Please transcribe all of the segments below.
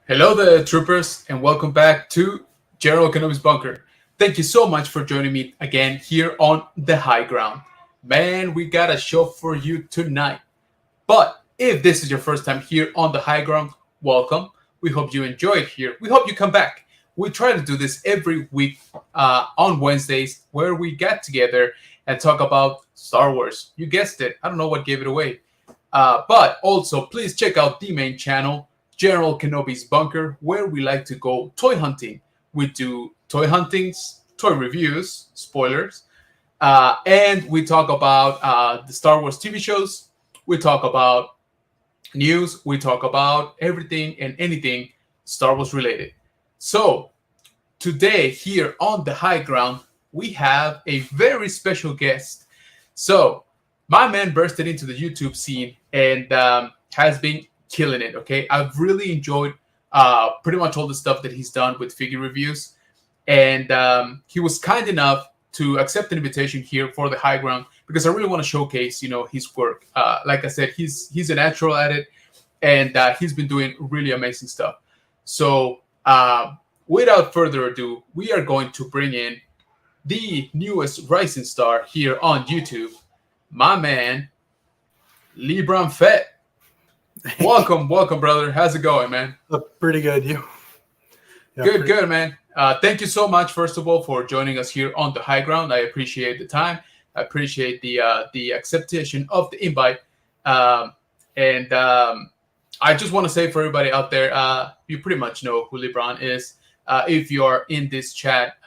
Hello there, troopers, and welcome back to General Kenobi's Bunker. Thank you so much for joining me again here on the high ground. Man, we got a show for you tonight. But if this is your first time here on the high ground, welcome. We hope you enjoy it here. We hope you come back. We try to do this every week on Wednesdays where we get together and talk about Star Wars. You guessed it. I don't know what gave it away. But also, please check out the main channel, General Kenobi's Bunker, where we like to go toy hunting. We do toy huntings, toy reviews, spoilers, and we talk about the Star Wars TV shows. We talk about news. We talk about everything and anything Star Wars related. So, today, here on the high ground, we have a very special guest. So, my man bursted into the YouTube scene and has been killing it. Okay, I've really enjoyed pretty much all the stuff that he's done with figure reviews, and he was kind enough to accept an invitation here for the high ground because I really want to showcase, his work. Like I said, he's a natural at it, and he's been doing really amazing stuff. So, without further ado, we are going to bring in the newest rising star here on YouTube, my man, LeBron Fett. Welcome, welcome, brother. How's it going, man? Pretty good. You? Yeah, good, man. Thank you so much, first of all, for joining us here on the high ground. I appreciate the time. I appreciate the acceptation of the invite. And I just want to say for everybody out there, you pretty much know who LeBron is. If you are in this chat,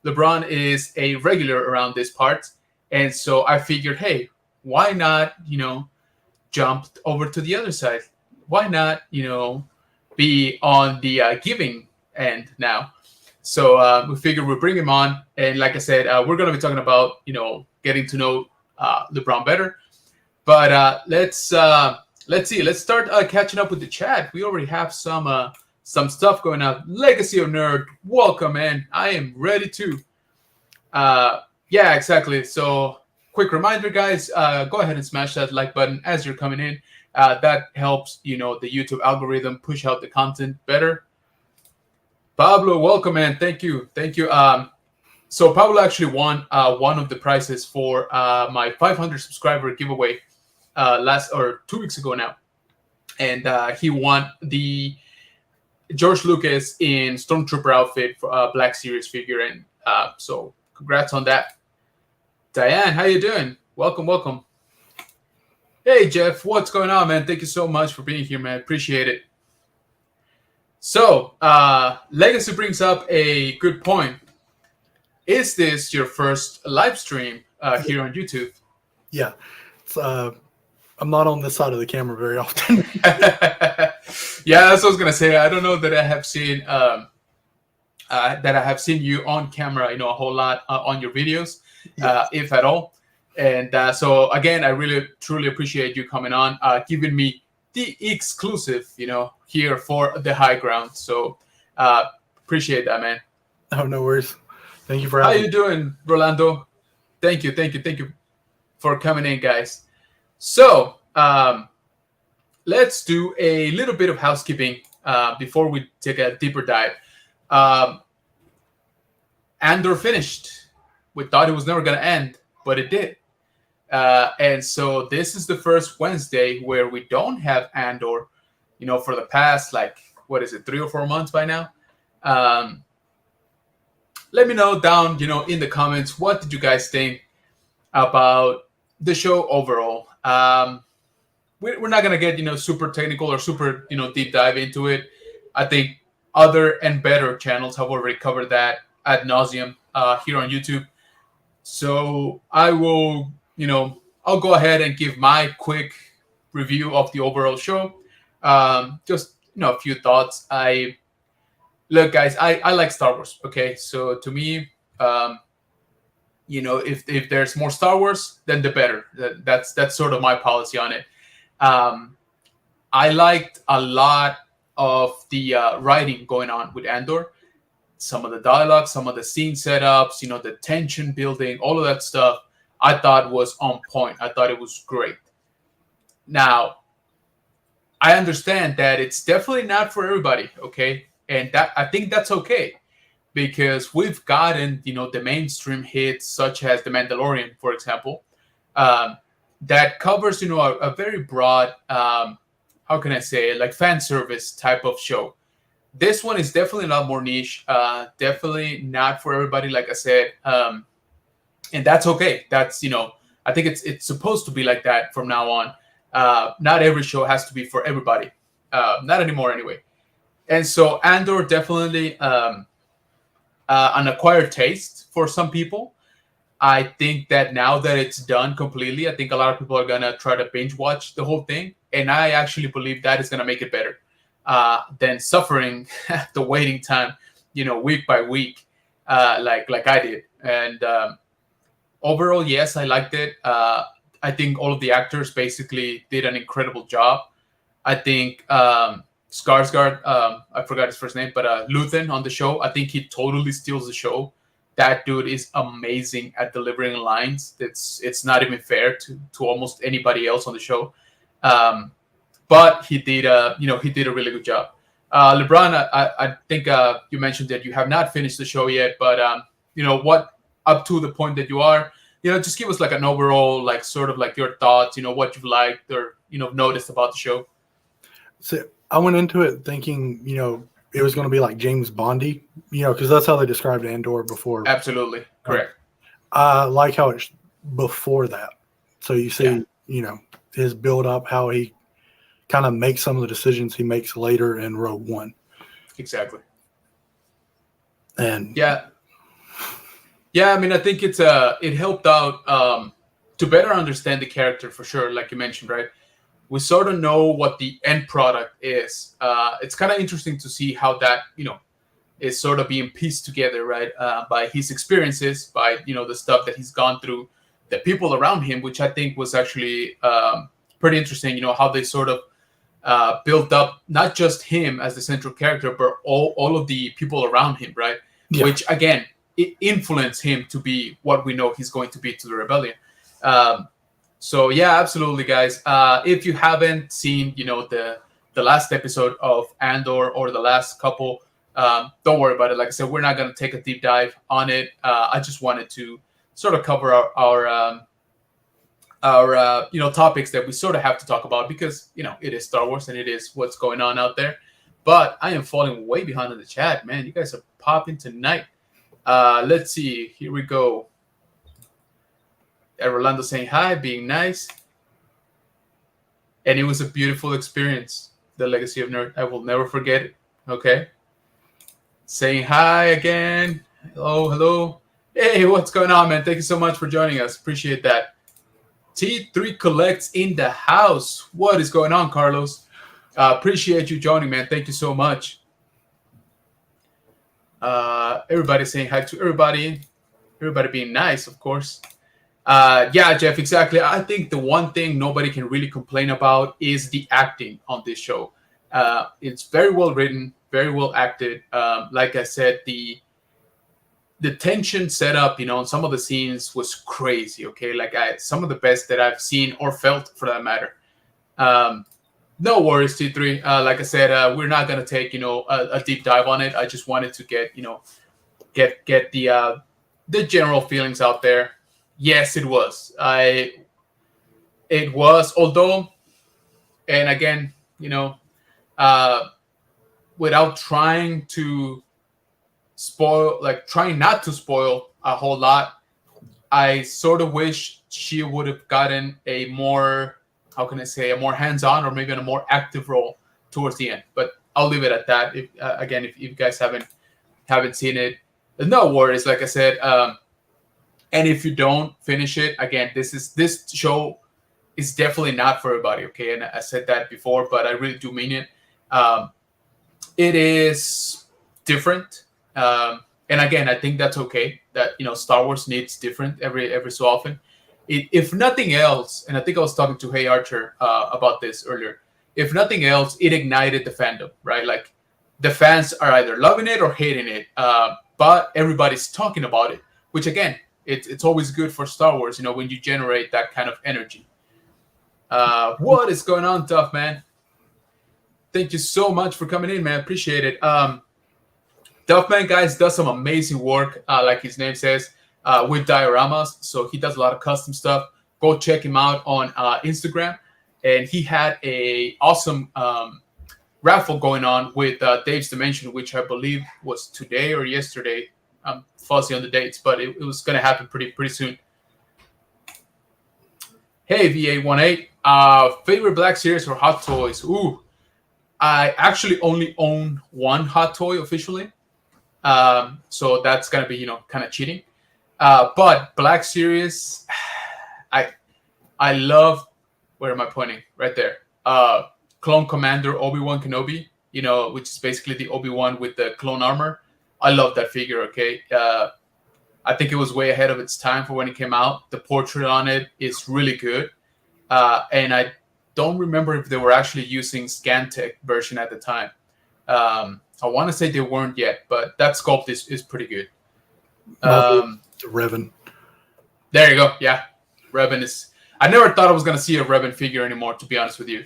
LeBron is a regular around this part. And so I figured, hey, why not, jumped over to the other side? Why not, be on the giving end now? So we figured we'd bring him on. And like I said, we're going to be talking about, getting to know LeBron better. But let's see. Let's start catching up with the chat. We already have some stuff going on. Legacy of Nerd, welcome, man. I am ready to. Yeah, exactly. So quick reminder, guys, go ahead and smash that like button as you're coming in. That helps, the YouTube algorithm push out the content better. Pablo, welcome, man. Thank you. So Pablo actually won one of the prizes for my 500 subscriber giveaway last or 2 weeks ago now. And he won the George Lucas in Stormtrooper outfit for Black Series figure. And so congrats on that. Diane, how you doing? Welcome. Hey, Jeff, what's going on, man? Thank you so much for being here, man. Appreciate it. So, Legacy brings up a good point. Is this your first live stream here on YouTube? Yeah. It's, I'm not on this side of the camera very often. Yeah, that's what I was gonna say. I don't know that I have seen you on camera, a whole lot on your videos. If at all. And so again, I really truly appreciate you coming on, giving me the exclusive, here for the high ground. So appreciate that, man. Oh, no worries. Thank you for having me. How you doing, Rolando? Thank you for coming in, guys. So let's do a little bit of housekeeping before we take a deeper dive. Andor finished. We thought it was never going to end, but it did. And so this is the first Wednesday where we don't have Andor, for the past, 3 or 4 months by now. Let me know down, in the comments, what did you guys think about the show overall? We're not going to get, super technical or super, deep dive into it. I think other and better channels have already covered that ad nauseum here on YouTube. So I will, I'll go ahead and give my quick review of the overall show. Just, a few thoughts. Look, guys, I like Star Wars. Okay, so to me, if there's more Star Wars, then the better. That's sort of my policy on it. I liked a lot of the writing going on with Andor. Some of the dialogue, some of the scene setups, the tension building, all of that stuff, I thought was on point. I thought it was great. Now, I understand that it's definitely not for everybody, okay, and that I think that's okay because we've gotten the mainstream hits such as The Mandalorian, for example, um, that covers a very broad how can I say it, like fan service type of show. This one is definitely a lot more niche, definitely not for everybody, like I said, and that's okay. That's I think it's supposed to be like that from now on. Not every show has to be for everybody, not anymore anyway. And so Andor definitely an acquired taste for some people. I think that now that it's done completely, I think a lot of people are gonna try to binge watch the whole thing, and I actually believe that is gonna make it better than suffering the waiting time, week by week, like I did. And overall, yes, I liked it. I think all of the actors basically did an incredible job. I think Skarsgård, I forgot his first name, but Luthen on the show, I think he totally steals the show. That dude is amazing at delivering lines. It's not even fair to almost anybody else on the show. Um, but he did a really good job. LeBron, I think you mentioned that you have not finished the show yet, but what up to the point that you are, just give us like an overall, like sort of like your thoughts, what you've liked or noticed about the show. So I went into it thinking, it was going to be like James Bondy, because that's how they described Andor before. Absolutely correct. I like how it's before that. So you see, Yeah. His build up, how he kind of makes some of the decisions he makes later in Rogue One. Exactly. And yeah. I mean, I think it helped out to better understand the character for sure, like you mentioned, right? We sort of know what the end product is. It's kind of interesting to see how that is sort of being pieced together, right? By his experiences, by the stuff that he's gone through, the people around him, which I think was actually pretty interesting. How they sort of built up not just him as the central character, but all of the people around him, right? Yeah. Which again, it influenced him to be what we know he's going to be to the rebellion. So yeah, absolutely, guys. If you haven't seen, the last episode of Andor or the last couple, don't worry about it. Like I said, we're not going to take a deep dive on it. I just wanted to sort of cover our topics that we sort of have to talk about because it is Star Wars and it is what's going on out there. But I am falling way behind in the chat, man. You guys are popping tonight. Let's see. Here we go. Rolando saying hi, being nice. And it was a beautiful experience. The Legacy of Nerd. I will never forget it. Okay. Saying hi again. Hello. Hey, what's going on, man? Thank you so much for joining us. Appreciate that. T3 Collects in the house. What is going on, Carlos? Appreciate you joining, man. Thank you so much. Everybody saying hi to everybody. Everybody being nice, of course. Yeah, Jeff, exactly. I think the one thing nobody can really complain about is the acting on this show. It's very well written, very well acted. Like I said, the tension set up, on some of the scenes was crazy. Okay, like some of the best that I've seen or felt, for that matter. No worries, T3. Like I said, we're not gonna take a deep dive on it. I just wanted to get get the general feelings out there. Yes, it was. It was, although, and again, without trying to spoil, like trying not to spoil a whole lot, I sort of wish she would have gotten a more, how can I say, a more hands-on or maybe a more active role towards the end. But I'll leave it at that. If again, if you guys haven't seen it, no worries. Like I said. And if you don't finish it, again, this show is definitely not for everybody, okay? And I said that before, but I really do mean it. It is different, and again, I think that's okay. That Star Wars needs different every so often. If nothing else, and I think I was talking to Hey Archer about this earlier. If nothing else, it ignited the fandom, right? Like the fans are either loving it or hating it, but everybody's talking about it, which again. It's always good for Star Wars, when you generate that kind of energy. What is going on, Tough Man? Thank you so much for coming in, man. Appreciate it. Duffman, guys, does some amazing work, like his name says, with dioramas. So he does a lot of custom stuff. Go check him out on Instagram. And he had a awesome raffle going on with Dave's Dimension, which I believe was today or yesterday. I'm fuzzy on the dates, but it was going to happen pretty soon. Hey, V818. Favorite Black Series or Hot Toys? Ooh, I actually only own one Hot Toy officially. So that's going to be, kind of cheating. But Black Series, I love, where am I pointing? Right there. Clone Commander Obi-Wan Kenobi, which is basically the Obi-Wan with the clone armor. I love that figure, okay? I think it was way ahead of its time for when it came out. The portrait on it is really good. And I don't remember if they were actually using Scantech version at the time. I want to say they weren't yet, but that sculpt is pretty good. Revan. There you go. Yeah. Revan is... I never thought I was going to see a Revan figure anymore, to be honest with you.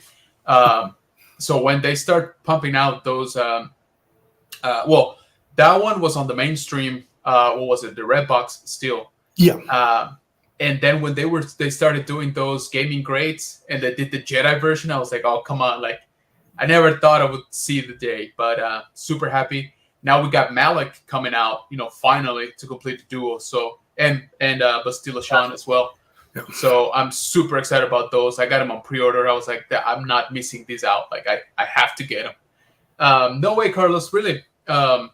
So when they start pumping out those... well, that one was on the mainstream... what was it? The red box still. Yeah. And then when they started doing those gaming grades and they did the Jedi version, I was like, oh, come on. Like, I never thought I would see the day, but super happy. Now we got Malik coming out, finally to complete the duo. So, and Bastila Shan as well. Yeah. So I'm super excited about those. I got them on pre-order. I was like, I'm not missing these out. Like I have to get them. No way, Carlos, really. Oh,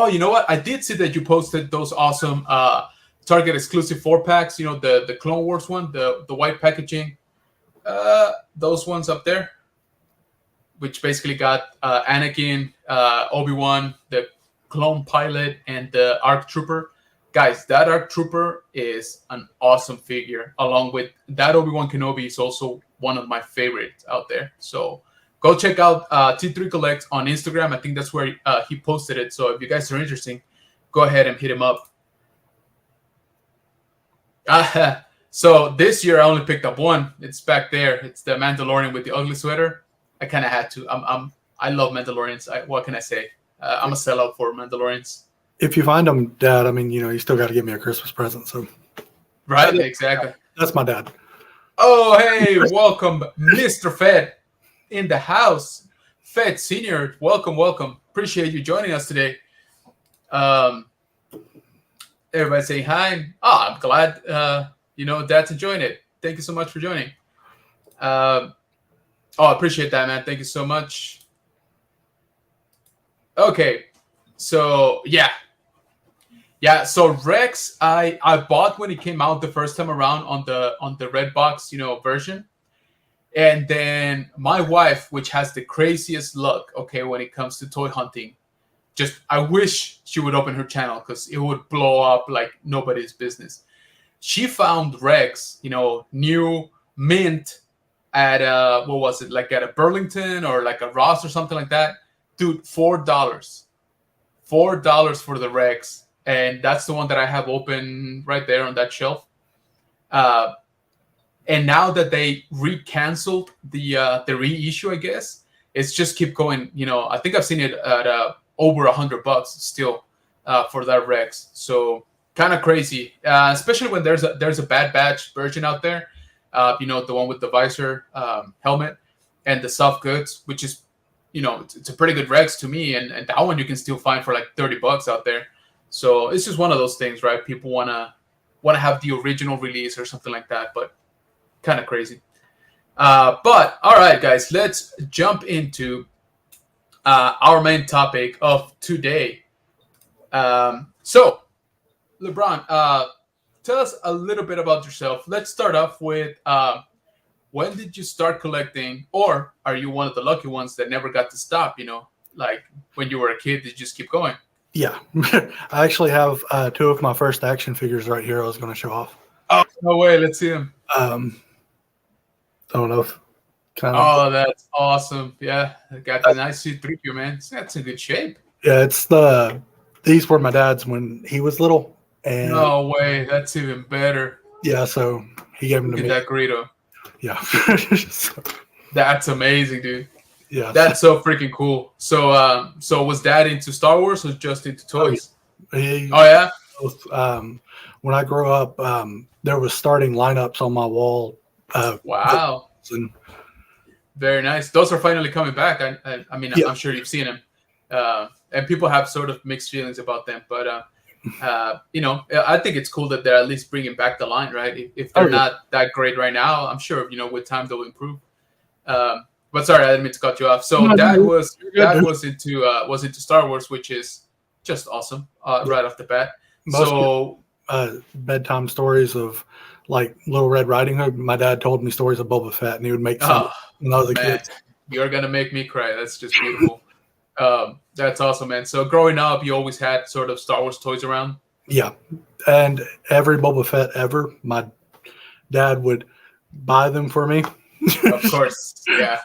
you know what? I did see that you posted those awesome Target exclusive 4-packs. The Clone Wars one, the white packaging. Those ones up there, which basically got Anakin, Obi-Wan, the clone pilot, and the ARC Trooper. Guys, that ARC Trooper is an awesome figure. Along with that, Obi-Wan Kenobi is also one of my favorites out there. So go check out T3 Collect on Instagram. I think that's where he posted it. So if you guys are interested, go ahead and hit him up. So this year I only picked up one. It's back there. It's the Mandalorian with the ugly sweater. I kind of had to. I love Mandalorians. What can I say? I'm a sellout for Mandalorians. If you find them, Dad, you still got to give me a Christmas present. So, right, exactly. That's my dad. Oh, hey, welcome, Mr. Fett in the house. Fett Senior, welcome. Appreciate you joining us today. Everybody saying hi. I'm glad. Dad's enjoying it. Thank you so much for joining. I appreciate that, man. Thank you so much. Okay, so yeah. So Rex, I bought when it came out the first time around on the red box, version, and then my wife, which has the craziest luck, okay, when it comes to toy hunting, I wish she would open her channel because it would blow up like nobody's business. She found Rex, new mint at what was it, like at a Burlington or like a Ross or something like that, dude. $4 for the Rex, and that's the one that I have open right there on that shelf. And now that they canceled the reissue, I guess it's just keep going. I think I've seen it at over $100 still for that Rex. So kind of crazy, especially when there's a Bad Batch version out there. The one with the visor, helmet, and the soft goods, which is, it's a pretty good Rex to me, and that one you can still find for like $30 out there. So it's just one of those things, right? People wanna have the original release or something like that, but kind of crazy. But all right, guys, let's jump into our main topic of today. So, LeBron, tell us a little bit about yourself. Let's start off with when did you start collecting, or are you one of the lucky ones that never got to stop? Like when you were a kid, did you just keep going? Yeah, I actually have 2 of my first action figures right here. I was going to show off. Oh, no way! Let's see them. I don't know. Oh, that's awesome! Yeah, I got the nice C-3PO, man. That's in good shape. Yeah, these were my dad's when he was little. And no way! That's even better. Yeah, so he gave them to me. That Greedo. Yeah. That's amazing, dude. Yeah. That's so freaking cool. So was Dad into Star Wars or just into Oh, yeah. toys? He, Oh yeah. both, when I grew up, there was starting lineups on my wall. The, Wow. and Very nice. Those are finally coming back. I mean, yeah, I'm sure you've seen them, and people have sort of mixed feelings about them. But I think it's cool that they're at least bringing back the line, right? If oh they're yeah, not that great right now, I'm sure with time they'll improve. But sorry, I didn't mean to cut you off. So no, Dad you're, was you're good, Dad dude. was into Star Wars, which is just awesome Yeah. right off the bat. Most So bedtime stories of like Little Red Riding Hood. My dad told me stories of Boba Fett, and he would make some oh when I was a man, kid. you're gonna make me cry. That's just beautiful. That's awesome, man. So growing up, you always had sort of Star Wars toys around. Yeah, and every Boba Fett ever, my dad would buy them for me. Of course, yeah,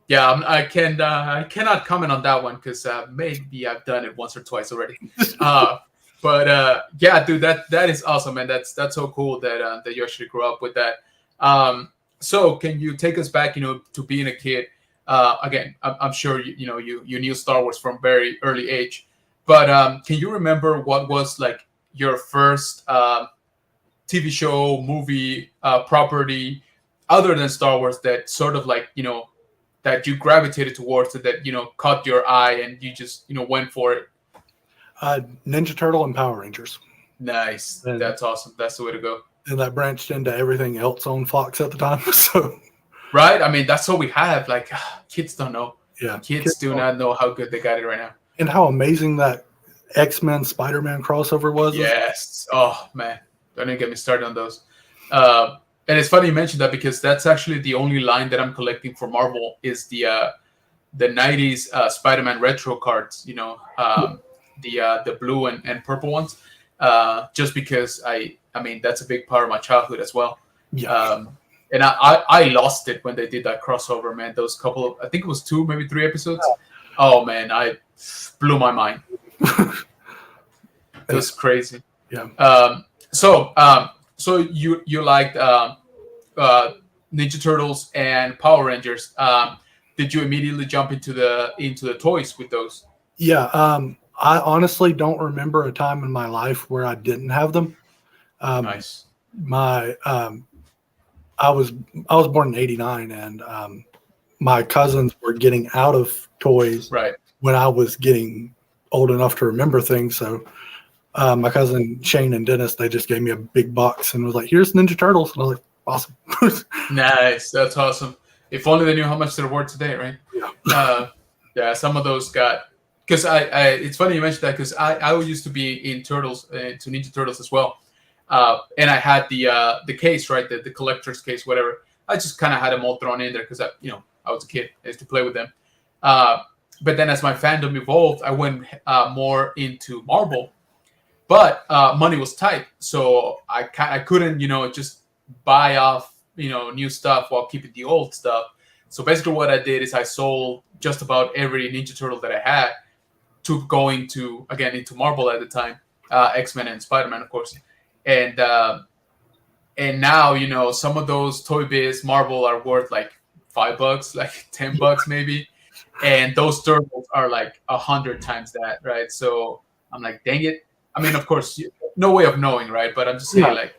yeah. I cannot comment on that one because maybe I've done it once or twice already. But dude, that is awesome, man. That's so cool that you actually grew up with that. So can you take us back, to being a kid? Again, I'm sure you knew Star Wars from very early age, but can you remember what was like your first TV show, movie, property, other than Star Wars that sort of like that you gravitated towards it, that caught your eye and you just went for it? Ninja Turtle and Power Rangers, Nice, and that's awesome. That's the way to go. that branched into everything else on Fox at the time. So Right? I mean, that's all we have. Like, kids don't know. yeah, Kids do not know how good they got it right now. and how amazing that X-Men Spider-Man crossover was. Yes. Oh man, don't even get me started on those. And it's funny you mentioned that because that's actually the only line that I'm collecting for Marvel is the '90s Spider-Man retro cards. The blue and purple ones. Just because I mean that's a big part of my childhood as well. Yeah, And I lost it when they did that crossover, man. Those couple of, I think it was 2, maybe 3 episodes. Oh man, I blew my mind. It was crazy. yeah. So you liked uh, Ninja Turtles and Power Rangers. Did you immediately jump into the toys with those? Yeah, I honestly don't remember a time in my life where I didn't have them. Nice. My I was born in '89, and my cousins were getting out of toys Right. when I was getting old enough to remember things. So my cousin Shane and Dennis, they just gave me a big box and was like, "Here's Ninja Turtles," and I was like, "Awesome." Nice. That's awesome. If only they knew how much they're worth today, right? Yeah. Yeah, some of those got, because it's funny you mentioned that because I used to be in Turtles, to Ninja Turtles as well, and I had the case, right, the collector's case, whatever. I just kind of had them all thrown in there because I was a kid, I used to play with them. But then as my fandom evolved, I went more into Marvel, but money was tight, so I couldn't just buy off new stuff while keeping the old stuff. So basically, what I did is I sold just about every Ninja Turtle that I had to going to again into Marvel at the time, X-Men and Spider-Man, of course, and now some of those Toy Biz Marvel are worth like $5, like $10 maybe, and those turtles are like 100 times that, right? So I'm like, dang it. I mean, of course, no way of knowing, right? But I'm just saying, Yeah. like,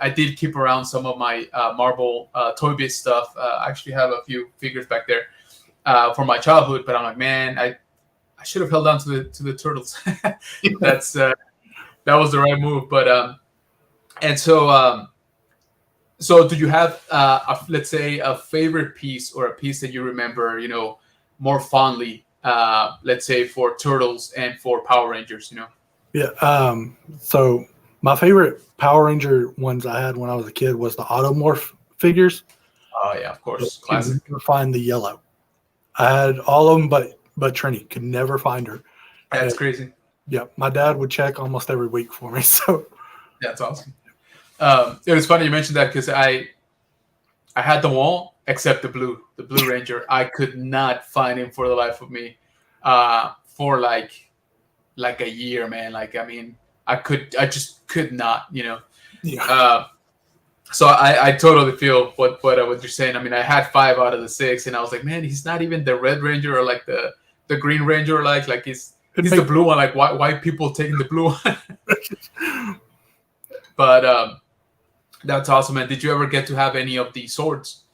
I did keep around some of my Marvel Toy Biz stuff. I actually have a few figures back there from my childhood, but I'm like, man, I should have held on to the turtles. That's that was the right move. But and so do you have let's say a favorite piece or a piece that you remember, more fondly? Let's say for Turtles and for Power Rangers, Yeah. So my favorite Power Ranger ones I had when I was a kid was the Automorph figures. Oh yeah, of course, Could classic. never find the yellow. I had all of them, but Trini could never find her. That's And, crazy. yeah, my dad would check almost every week for me. So That's awesome. It was funny you mentioned that because I had them all except the Blue Ranger. I could not find him for the life of me for like a year, man. Like I mean, I just could not. yeah, So I totally feel what you're saying. I mean, I had 5 out of the 6, and I was like, man, he's not even the Red Ranger or like the Green Ranger, like It he's the makes blue one. Like why people taking the blue one? But that's awesome, man. Did you ever get to have any of the swords,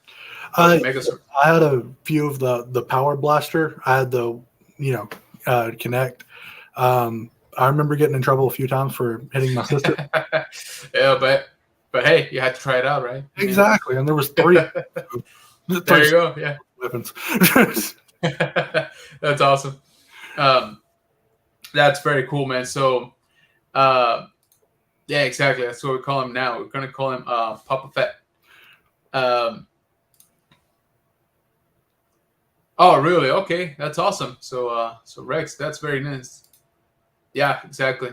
or the I Mega Sword? I had a few of the Power Blaster. I had the Connect. I remember getting in trouble a few times for hitting my sister. Yeah, but hey, you had to try it out, right? I mean, Exactly, and there was three there you go. Yeah, weapons. that's awesome. Um, that's very cool, man. So, yeah, exactly. That's what we call him now. We're gonna call him Papa Fett. Um, oh, really? Okay, that's awesome. So Rex, that's very nice. Yeah, exactly.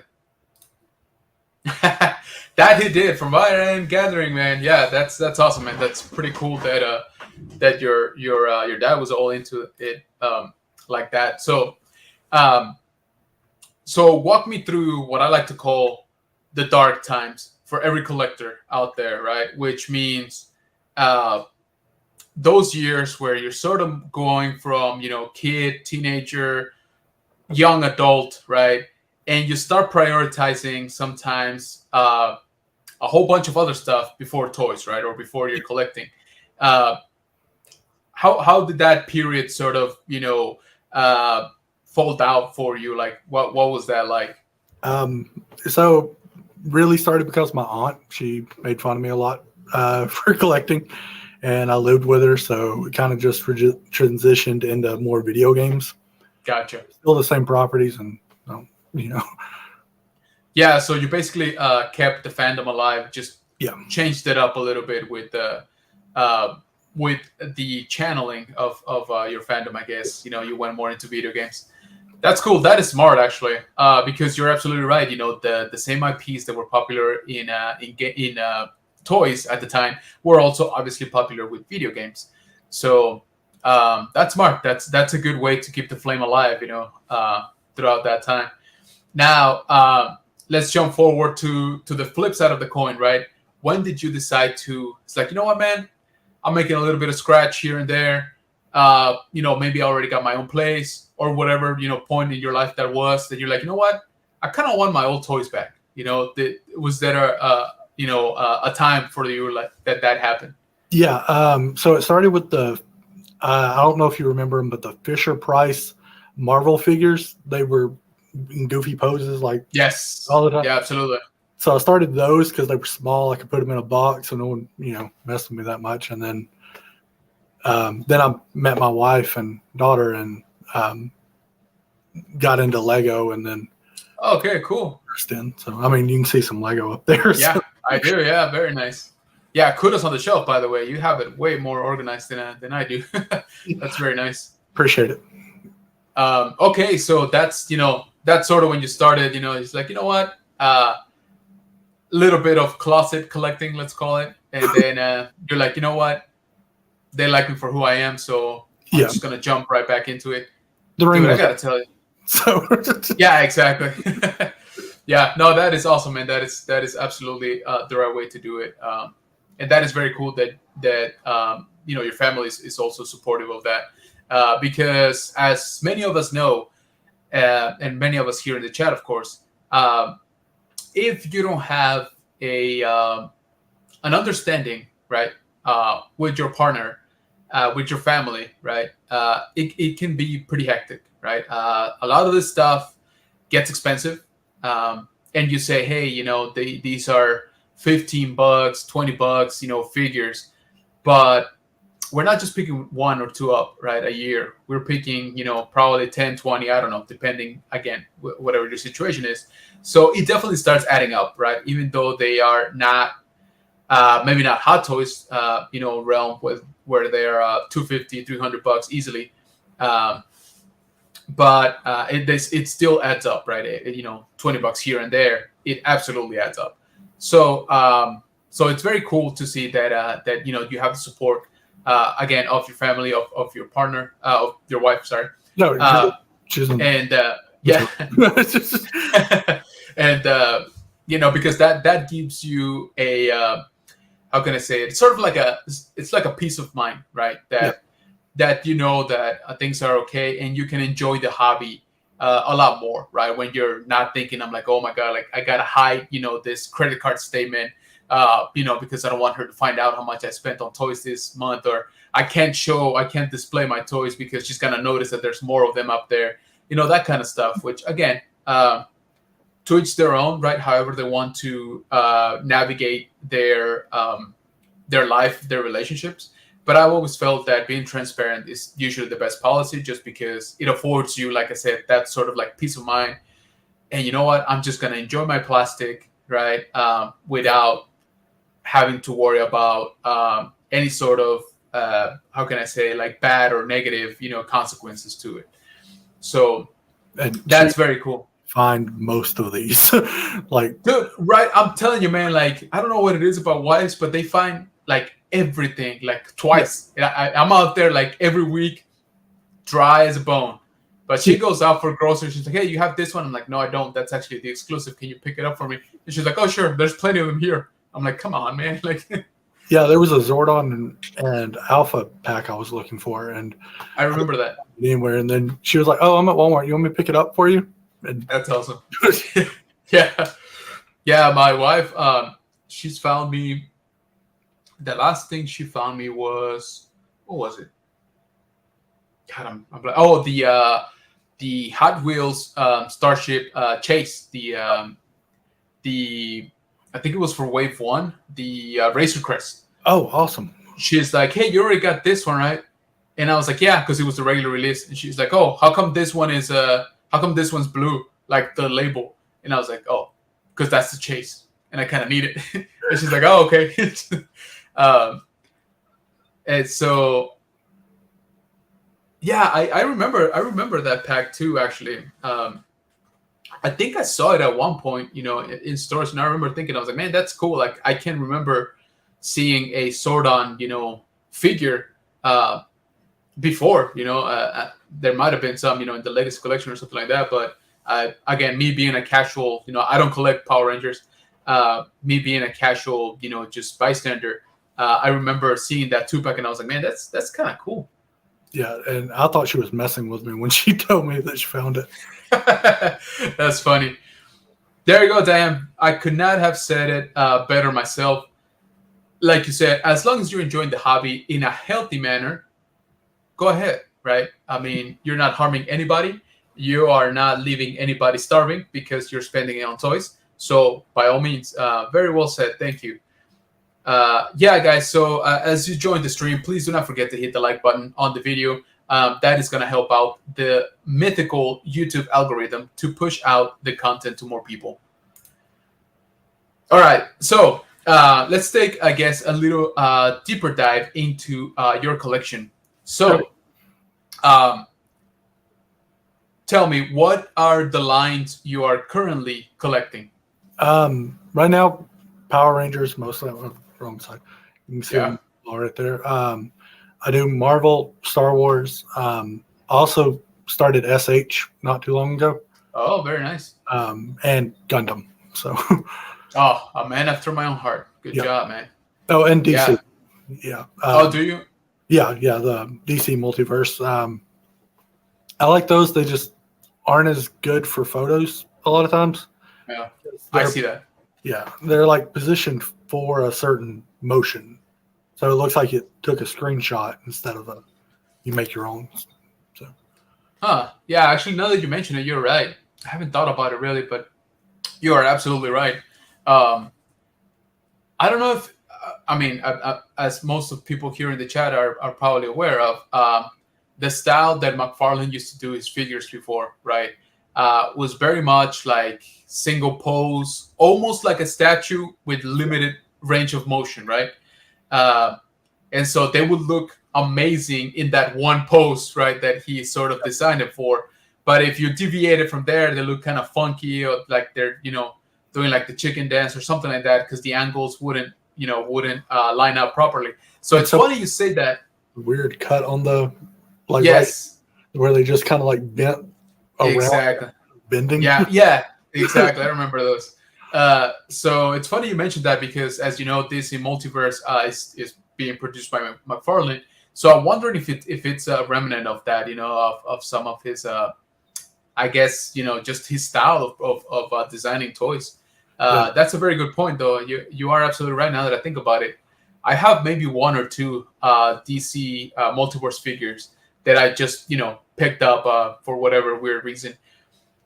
That he did, from what I am gathering, man. Yeah, that's awesome, man. That's pretty cool that your dad was all into it like that. Um, so walk me through what I like to call the dark times for every collector out there, right? Which means uh, those years where you're sort of going from kid, teenager, young adult, right? And you start prioritizing sometimes a whole bunch of other stuff before toys, right? Or before you're collecting. Uh, how did that period sort of fold out for you? Like what was that like? So really started because my aunt, she made fun of me a lot for collecting, and I lived with her, so it kind of just transitioned into more video games. Gotcha. Still the same properties, and you know, Yeah, so you basically kept the fandom alive, just yeah, changed it up a little bit with the channeling of your fandom, I guess. You went more into video games. That's cool. That is smart, actually, because you're absolutely right. The same IPs that were popular in toys at the time were also obviously popular with video games. So that's smart. That's a good way to keep the flame alive. Throughout that time. Now let's jump forward to the flip side of the coin, right? When did you decide to? It's like, you know what, man, I'm making a little bit of scratch here and there. Maybe I already got my own place or whatever, point in your life that was that you're like, you know what, I kind of want my old toys back. Was there a time for you like that happened? yeah. So it started with the I don't know if you remember them, but the Fisher Price Marvel figures, they were in goofy poses like Yes. all the time. Yeah, absolutely. So I started those because they were small. I could put them in a box, and no one, messed with me that much. And then I met my wife and daughter, and got into Lego, and then Okay, cool. in. So I mean, you can see some Lego up there. Yeah, So. I do. Yeah, very nice. Yeah, kudos on the shelf, by the way. You have it way more organized than I do. That's very nice. Appreciate it. Okay, so that's sort of when you started. It's like, you know what, little bit of closet collecting, let's call it, and then you're like, you know what, they like me for who I am, so I'm just gonna jump right back into it. The ring. Dude, I gotta tell you. So. Yeah, exactly. Yeah, no, that is awesome, man. That is absolutely the right way to do it, and that is very cool that your family is also supportive of that, because as many of us know, and many of us here in the chat, of course, if you don't have an understanding, right, with your partner, with your family, right, it can be pretty hectic, right? A lot of this stuff gets expensive, and you say, hey, these are $15, $20, figures, but we're not just picking one or two up, right, a year. We're picking, probably 10, 20, I don't know, depending, again, whatever your situation is. So it definitely starts adding up, right? Even though they are not, maybe not hot toys, realm where they're $250, $300 easily. But it still adds up, right? $20 here and there, it absolutely adds up. So so it's very cool to see that you have the support, again, of your family, of your partner, of your wife, sorry. No, she's and yeah, and because that gives you how can I say it? It's sort of like it's like a peace of mind, right? Yeah. That you know that things are okay and you can enjoy the hobby a lot more, right? When you're not thinking, I'm like, oh my god, like I gotta hide, this credit card statement, because I don't want her to find out how much I spent on toys this month, or I can't display my toys because she's gonna notice that there's more of them up there, that kind of stuff. Which again, to each their own, right? However they want to navigate their life, their relationships. But I've always felt that being transparent is usually the best policy, just because it affords you, like I said, that sort of like peace of mind. And you know what? I'm just gonna enjoy my plastic, right? Without having to worry about any sort of how can I say, like bad or negative, consequences to it. So And that's very cool. find most of these. Like, Dude, right? I'm telling you, man. Like, I don't know what it is about wives, but they find like everything, like twice. I'm out there like every week, dry as a bone. But she goes out for groceries. She's like, "Hey, you have this one?" I'm like, "No, I don't. That's actually the exclusive. Can you pick it up for me?" And she's like, "Oh, sure. There's plenty of them here." I'm like, "Come on, man!" Like, yeah, there was a Zordon and Alpha pack I was looking for, and I remember that. anywhere. And then she was like, "Oh, I'm at Walmart. You want me to pick it up for you?" And That's awesome. Yeah, yeah. My wife, she's found me. The last thing she found me was, what was it? God, I'm like, oh, the Hot Wheels Starship Chase. The I think it was for Wave One, the Razor Crest. oh, awesome. She's like, "Hey, you already got this one, right?" And I was like, "Yeah," because it was the regular release. And she's like, "Oh, how come this one's blue, like the label?" And I was like, "Oh, because that's the Chase, and I kind of need it." And she's like, "Oh, okay." And so, yeah, I remember that pack too. Actually, I think I saw it at one point, in stores, and I remember thinking, I was like, "Man, that's cool." Like, I can remember seeing a Sordon, figure before. There might have been some, in the latest collection or something like that. But again, me being a casual, I don't collect Power Rangers. Me being a casual, just bystander, I remember seeing that 2-pack, and I was like, "Man, that's kind of cool." Yeah, and I thought she was messing with me when she told me that she found it. That's funny. There you go, Diane. I could not have said it better myself. Like you said, as long as you're enjoying the hobby in a healthy manner, go ahead, right? I mean, you're not harming anybody. You are not leaving anybody starving because you're spending it on toys. So, by all means, very well said. Thank you. Yeah, guys. So, as you join the stream, please do not forget to hit the like button on the video. That is going to help out the mythical YouTube algorithm to push out the content to more people. All right. So, let's take, I guess, a little deeper dive into your collection. So, tell me, what are the lines you are currently collecting? Right now, Power Rangers mostly. Wrong side. You can see them all right there. I do Marvel, Star Wars. Also started SH not too long ago. Oh, very nice. And Gundam. So. Oh, a man after my own heart. Good job, man. Oh, and DC. Yeah. Oh, do you? Yeah, the DC multiverse. I like those. They just aren't as good for photos a lot of times. Yeah, I see that. Yeah, they're like positioned for a certain motion, so it looks like it took a screenshot instead of you make your own. So. Yeah. Actually, now that you mention it, you're right. I haven't thought about it really, but you are absolutely right. I don't know if as most of people here in the chat are probably aware of, the style that McFarlane used to do his figures before, right? Was very much like single pose, almost like a statue with limited range of motion, right? And so they would look amazing in that one pose, right, that he sort of designed it for. But if you deviate it from there, they look kind of funky, or like they're, doing like the chicken dance or something like that, because the angles wouldn't line up properly. So it's funny you say that. Weird cut on the yes, right, where they just kind of like bent around, exactly bending. Yeah, exactly. I remember those. So it's funny you mentioned that because, as you know, DC Multiverse is being produced by McFarlane. So I'm wondering if it's a remnant of that, of some of his, I guess, just his style of designing toys. Yeah. That's a very good point, though. You are absolutely right. Now that I think about it, I have maybe one or two DC Multiverse figures that I just picked up for whatever weird reason.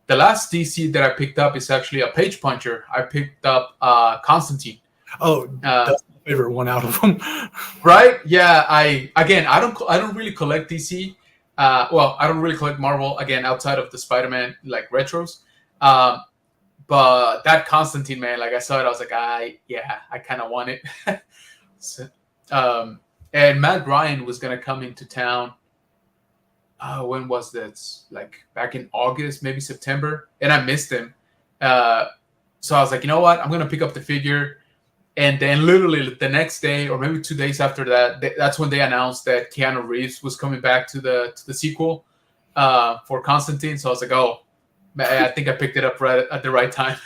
The last DC that I picked up is actually a page puncher. I picked up Constantine. Oh, Uh, that's my favorite one out of them. right? Yeah. I don't really collect DC. Well, I don't really collect Marvel again outside of the Spider-Man like retros. Um, but that Constantine, man, like I saw it, I was like, I kind of want it. So, um, and Matt Ryan was gonna come into town. When was that? Like back in August, maybe September, and I missed him. Uh, so I was like, you know what? I'm gonna pick up the figure, and then literally the next day, or maybe 2 days after that, that's when they announced that Keanu Reeves was coming back to the sequel for Constantine. So I was like, oh, man, I think I picked it up right at the right time.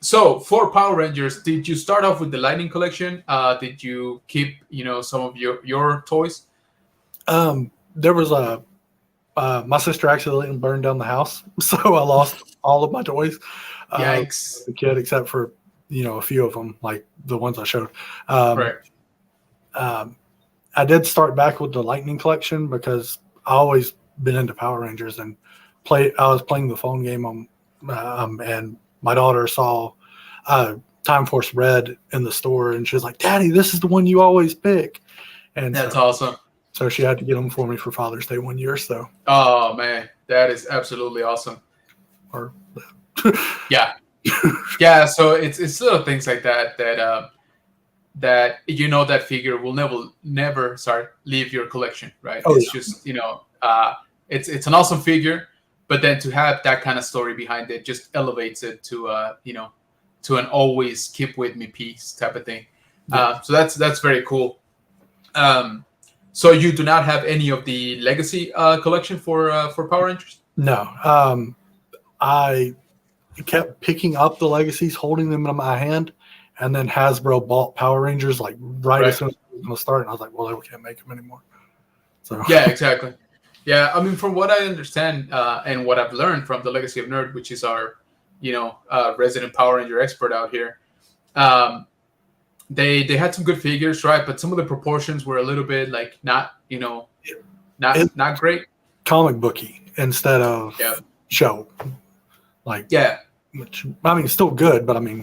So for Power Rangers, did you start off with the Lightning collection? Did you keep some of your toys? There was my sister accidentally burned down the house, so I lost all of my toys. Yikes! The kid, except for a few of them, like the ones I showed. Um, Right. I did start back with the Lightning collection because I always been into Power Rangers and I was playing the phone game on, and my daughter saw Time Force Red in the store, and she was like, "Daddy, this is the one you always pick." And That's awesome. so she had to get them for me for Father's Day one year. So, Oh man, that is absolutely awesome. or Yeah, yeah. So it's little things like that that that figure will never leave your collection, right? Oh, It's yeah. just it's an awesome figure, but then to have that kind of story behind it just elevates it to to an always keep with me piece type of thing. Yeah. So that's very cool. So you do not have any of the legacy collection for Power Rangers? No, I kept picking up the legacies, holding them in my hand, and then Hasbro bought Power Rangers like right as Right. soon as it was going to start, and I was like, "Well, we can't make them anymore." So Yeah, exactly. Yeah, I mean, from what I understand and what I've learned from the Legacy of Nerd, which is our, resident Power Ranger expert out here, um, they had some good figures, right? But some of the proportions were a little bit like not, It's not great. comic booky instead of Yeah, show. Like, yeah, which I mean, it's still good, but I mean,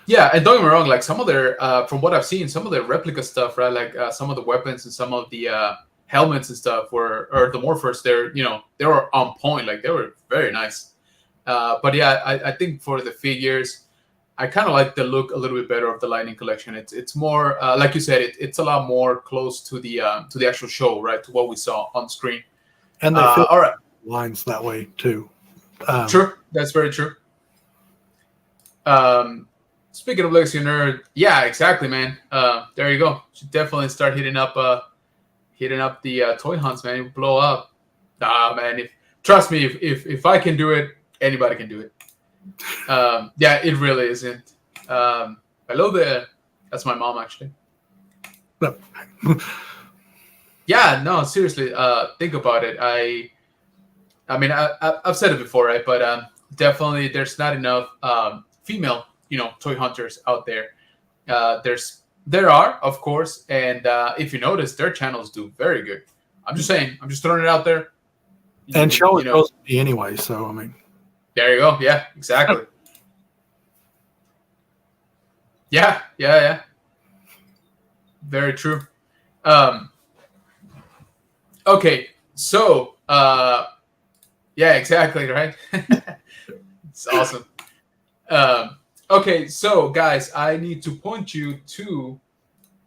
yeah. And don't get me wrong, like some of their, from what I've seen, some of the replica stuff, right? Like some of the weapons and some of the helmets and stuff or the morphers, they were on point. Like they were very nice. But yeah, I think for the figures, I kind of like the look a little bit better of the Lightning collection. It's more like you said, it's a lot more close to the actual show, right? To what we saw on screen. and they fill All right, lines that way too. true. That's very true. Speaking of Legacy Nerd, yeah, exactly, man. There you go. Should definitely start hitting up the toy hunts, man. It blow up. Nah, man. Trust me, if I can do it, anybody can do it. Yeah, it really isn't. Hello there. That's my mom, actually. No. Yeah, no, seriously. Think about it. I mean, I've said it before, right? But definitely, there's not enough female, toy hunters out there. There are, of course, and if you notice, their channels do very good. I'm just saying. I'm just throwing it out there. And show it goes to me anyway. So I mean, there you go. Yeah, exactly. Yeah. Very true. Okay, so yeah, exactly, right? It's awesome. Okay, so guys, I need to point you to,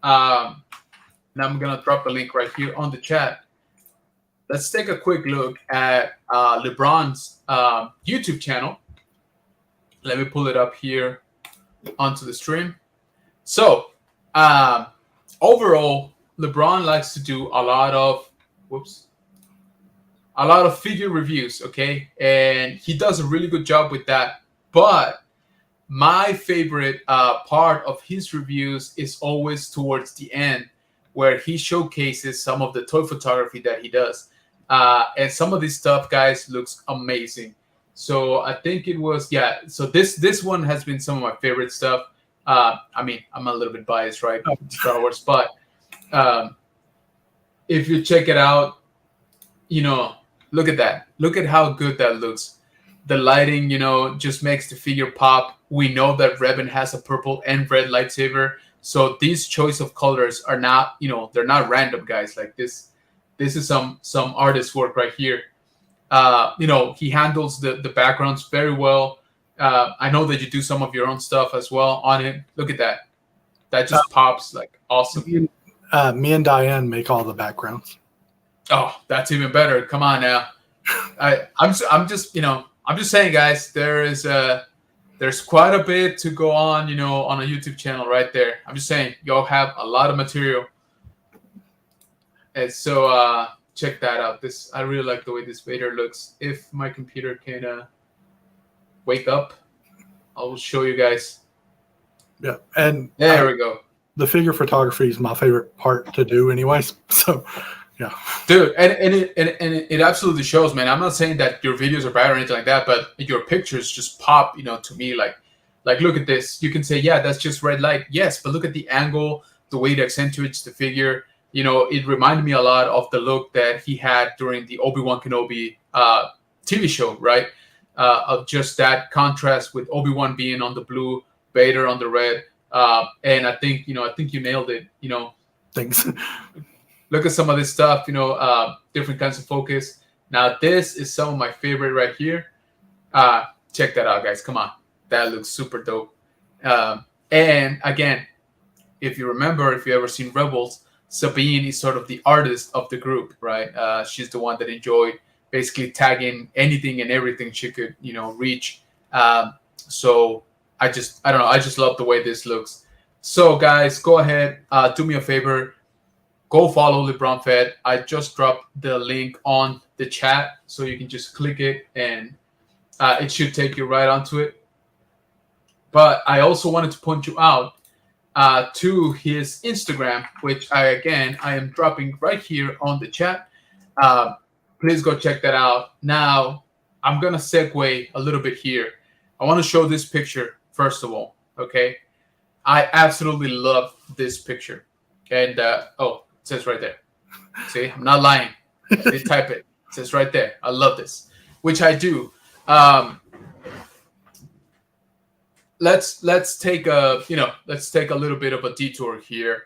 and I'm gonna drop a link right here on the chat. Let's take a quick look at LeBron's YouTube channel. Let me pull it up here onto the stream. So, overall, LeBron likes to do a lot of, a lot of figure reviews, okay, and he does a really good job with that. But my favorite part of his reviews is always towards the end, where he showcases some of the toy photography that he does, and some of this stuff, guys, looks amazing. So I think it was, yeah. So this one has been some of my favorite stuff. I mean, I'm a little bit biased, right? Star Wars, but um, if you check it out, look at that. Look at how good that looks. The lighting, just makes the figure pop. We know that Revan has a purple and red lightsaber. So these choice of colors are not, they're not random, guys. Like this is some artist work right here. He handles the backgrounds very well. I know that you do some of your own stuff as well on it. Look at that. That just pops like awesome. Me and Diane make all the backgrounds. Oh, that's even better. Come on now. I'm just saying, guys, there's quite a bit to go on, on a YouTube channel right there. I'm just saying, y'all have a lot of material. And so check that out. I really like the way this Vader looks. If my computer can wake up, I will show you guys. Yeah, and there we go. The figure photography is my favorite part to do, anyways. So, yeah, dude, and it absolutely shows, man. I'm not saying that your videos are bad or anything like that, but your pictures just pop, to me. Like look at this. You can say, yeah, that's just red light. Yes, but look at the angle, the way it accentuates the figure. It reminded me a lot of the look that he had during the Obi-Wan Kenobi TV show, right? Of just that contrast with Obi-Wan being on the blue, Vader on the red. And I think you nailed it. Thanks. Look at some of this stuff, different kinds of focus. Now, this is some of my favorite right here. Check that out, guys. Come on. That looks super dope. And again, if you remember, if you ever seen Rebels, Sabine is sort of the artist of the group, right? She's the one that enjoyed basically tagging anything and everything she could, reach. So I don't know. I just love the way this looks. So, guys, go ahead. Do me a favor. Go follow LeBron Fett. I just dropped the link on the chat, so you can just click it, and it should take you right onto it. But I also wanted to point you out to his Instagram, which I am dropping right here on the chat. Please go check that out. Now, I'm going to segue a little bit here. I want to show this picture, first of all, okay? I absolutely love this picture. And, it says right there. See, I'm not lying. I did type it. It says right there. I love this, which I do. Let's take a little bit of a detour here.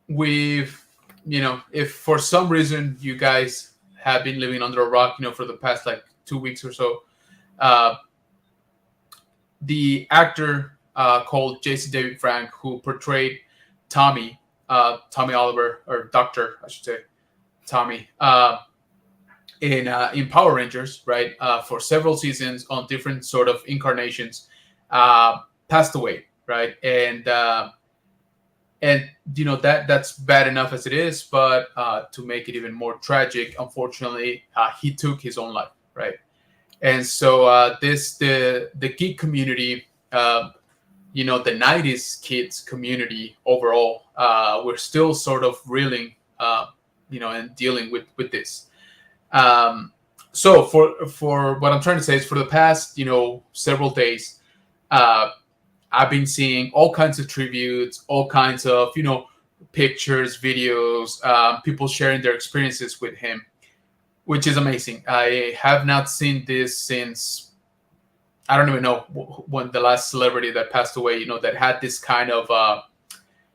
If for some reason you guys have been living under a rock, for the past like 2 weeks or so, the actor called Jason David Frank, who portrayed Tommy Oliver, or Doctor, I should say, Tommy, in Power Rangers, right? For several seasons on different sort of incarnations, passed away, right? And that's bad enough as it is, but to make it even more tragic, unfortunately, he took his own life, right? And so the geek community, the 90s kids community overall, we're still sort of reeling, and dealing with this. So for what I'm trying to say is, for the past, several days, I've been seeing all kinds of tributes, all kinds of, pictures, videos, people sharing their experiences with him, which is amazing. I have not seen this since, I don't even know when the last celebrity that passed away, that had this kind of,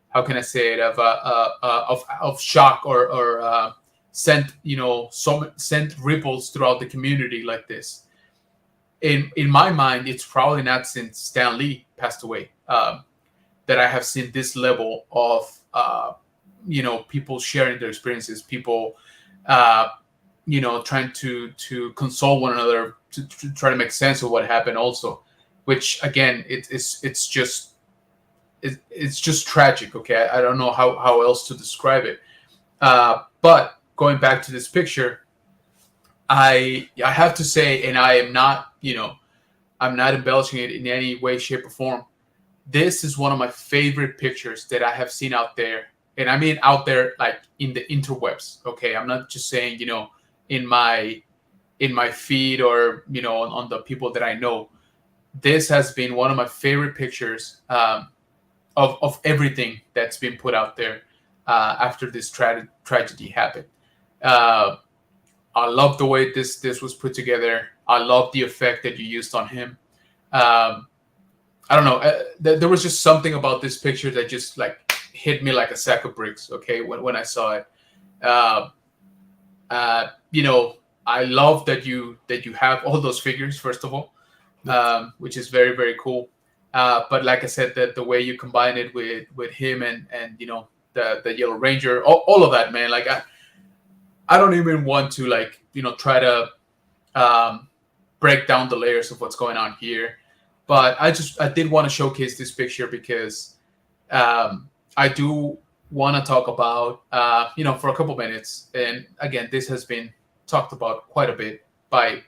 how can I say it, of shock or sent ripples throughout the community like this. In my mind, it's probably not since Stan Lee passed away that I have seen this level of people sharing their experiences, people trying to console one another, to try to make sense of what happened also, which again, it's just tragic. Okay, I don't know how else to describe it, but going back to this picture, I have to say, and I am not, I'm not embellishing it in any way, shape, or form. This is one of my favorite pictures that I have seen out there, and I mean out there like in the interwebs. Okay, I'm not just saying in my feed or on the people that I know. This has been one of my favorite pictures of everything that's been put out there after this tragedy happened. Uh, I love the way this was put together. I love the effect that you used on him. Um, I don't know. There was just something about this picture that just like hit me like a sack of bricks. Okay, when I saw it, uh, you know, I love that you have all those figures. First of all, which is very very cool. But like I said, that the way you combine it with him and the Yellow Ranger, all of that, man. Like I don't even want to like try to um, break down the layers of what's going on here. But I did want to showcase this picture because I do want to talk about for a couple minutes. And again, this has been talked about quite a bit by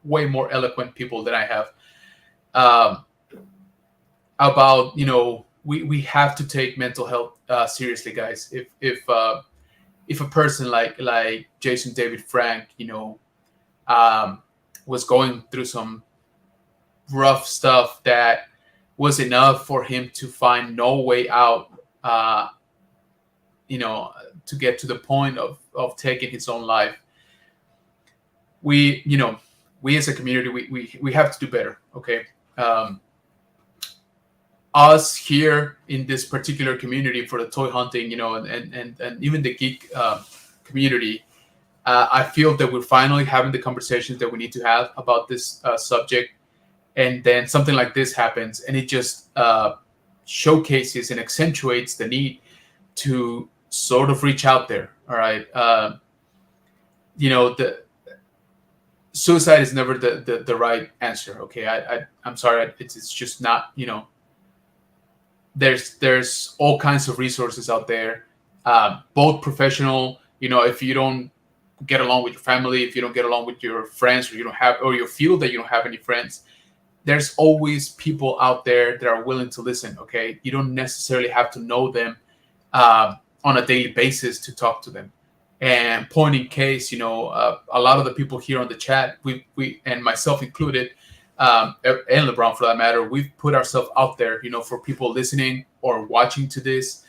way more eloquent people than I have. Um, about we have to take mental health seriously, guys. If a person like Jason David Frank, um, was going through some rough stuff that was enough for him to find no way out, to get to the point of taking his own life. We as a community, we have to do better. Okay. Us here in this particular community for the toy hunting, and even the geek community, I feel that we're finally having the conversations that we need to have about this subject. And then something like this happens, and it just showcases and accentuates the need to sort of reach out there. All right, the suicide is never the right answer. Okay, I'm sorry, it's just not. There's all kinds of resources out there, both professional. If you don't get along with your family, if you don't get along with your friends, or you feel that you don't have any friends, there's always people out there that are willing to listen. Okay, you don't necessarily have to know them on a daily basis to talk to them. And point in case, a lot of the people here on the chat, we and myself included, and LeBron for that matter, we've put ourselves out there, for people listening or watching to this.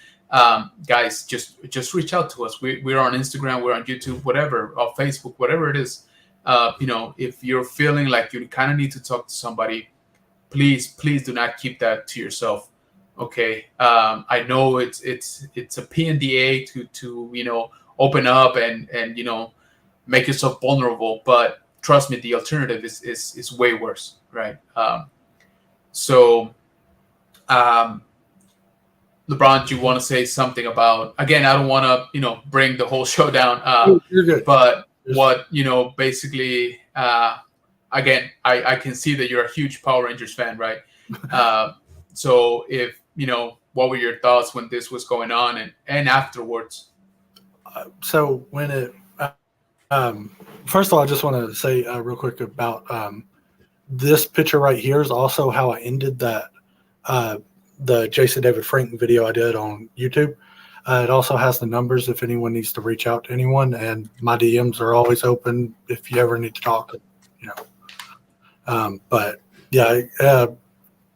Guys, just reach out to us. We're on Instagram, we're on YouTube, whatever, or Facebook, whatever it is. If you're feeling like you kind of need to talk to somebody, please do not keep that to yourself. Okay. I know it's a PNDA to open up and make yourself vulnerable, but trust me, the alternative is way worse, right? So LeBron, do you want to say something about, again, I don't want to bring the whole show down, You're good. but what basically, again, I can see that you're a huge Power Rangers fan, right? So if what were your thoughts when this was going on and afterwards? So when it first of all, I just want to say real quick about this picture right here is also how I ended that the Jason David Frank video I did on YouTube. It also has the numbers if anyone needs to reach out to anyone, and my DMs are always open if you ever need to talk. But yeah,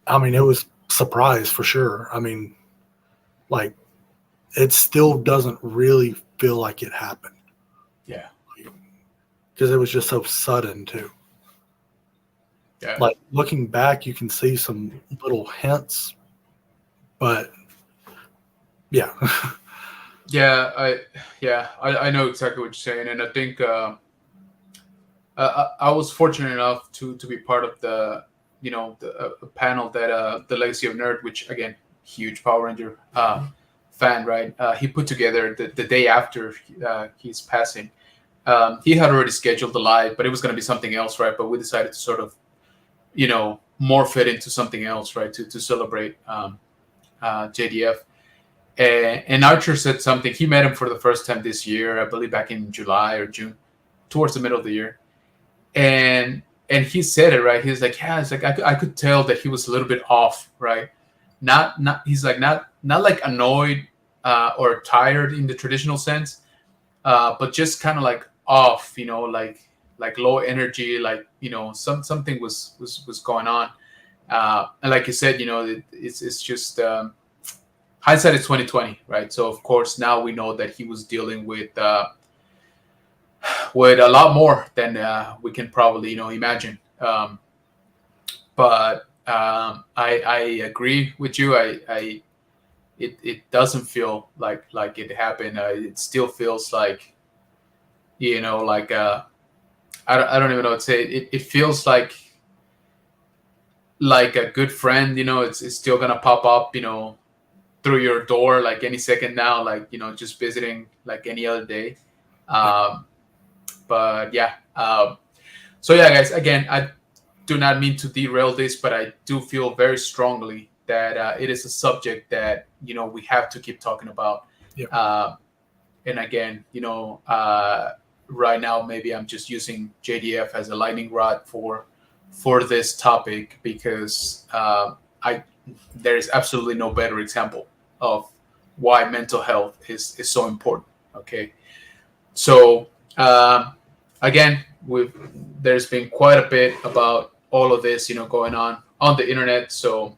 I mean, it was surprise for sure. I mean, like, it still doesn't really feel like it happened. Yeah. Because it was just so sudden too. Yeah. Like, looking back, you can see some little hints, but yeah. I know exactly what you're saying, and I think I was fortunate enough to be part of the panel that the Legacy of Nerd, which again, huge Power Ranger fan, right? He put together the day after his passing. He had already scheduled the live, but it was going to be something else, right? But we decided to sort of, morph it into something else, right? To celebrate JDF. And Archer said something. He met him for the first time this year, I believe, back in July or June, towards the middle of the year. And he said it right. He's like, yeah, it's like I could tell that he was a little bit off, right? Not he's like not like annoyed or tired in the traditional sense, but just kind of like off, like low energy, like something was going on. And like you said, it's just hindsight is 2020, right? So of course now we know that he was dealing with a lot more than we can probably imagine. But I agree with you. It doesn't feel like it happened. It still feels like like I don't even know what to say. It feels like a good friend. It's still gonna pop up. Through your door like any second now. Like just visiting like any other day. Um, but yeah. So yeah, guys. Again, I do not mean to derail this, but I do feel very strongly that it is a subject that we have to keep talking about. Yeah. And again, right now maybe I'm just using JDF as a lightning rod for this topic because I there is absolutely no better example of why mental health is so important. Okay, so again, there's been quite a bit about all of this, going on the internet. So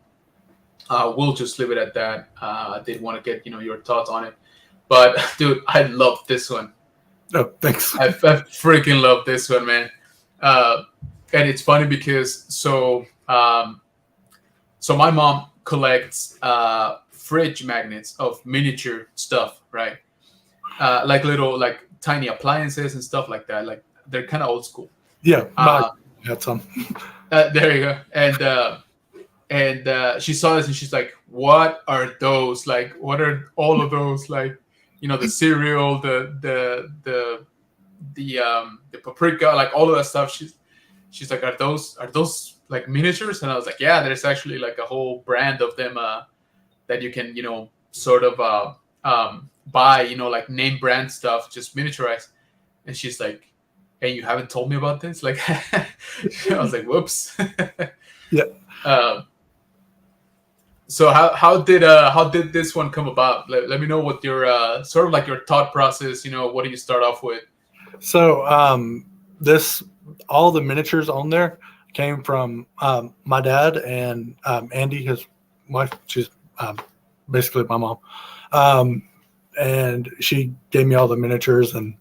we'll just leave it at that. I did want to get your thoughts on it, but dude, I love this one. Oh, thanks. I freaking love this one, man. And it's funny because so my mom collects fridge magnets of miniature stuff, right? Like little like tiny appliances and stuff like that. Like they're kind of old school. Yeah, I had some. There you go. And she saw this and she's like, "What are those? Like, what are all of those? Like, the cereal, the paprika, like all of that stuff." She's like, "Are those like miniatures?" And I was like, "Yeah, there's actually like a whole brand of them that you can sort of buy, like name brand stuff, just miniaturized." And she's like, "Hey, you haven't told me about this?" Like, I was like, "Whoops." Yeah. So how did this one come about? Let me know what your sort of like your thought process. What do you start off with? So all the miniatures on there came from my dad and Andy, his wife. She's basically my mom, and she gave me all the miniatures. And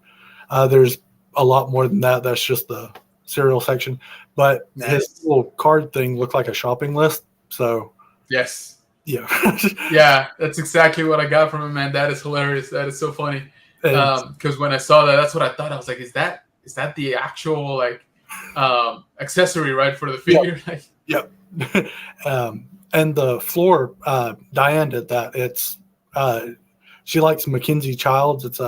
there's a lot more than that. That's just the cereal section. But Nice. His little card thing looked like a shopping list. So Yes. yeah. Yeah, that's exactly what I got from him, man. That is hilarious. That is so funny. Because when I saw that, that's what I thought. I was like, is that the actual like accessory, right, for the figure? Yep. And the floor, Diane did that. It's she likes Mackenzie Childs. It's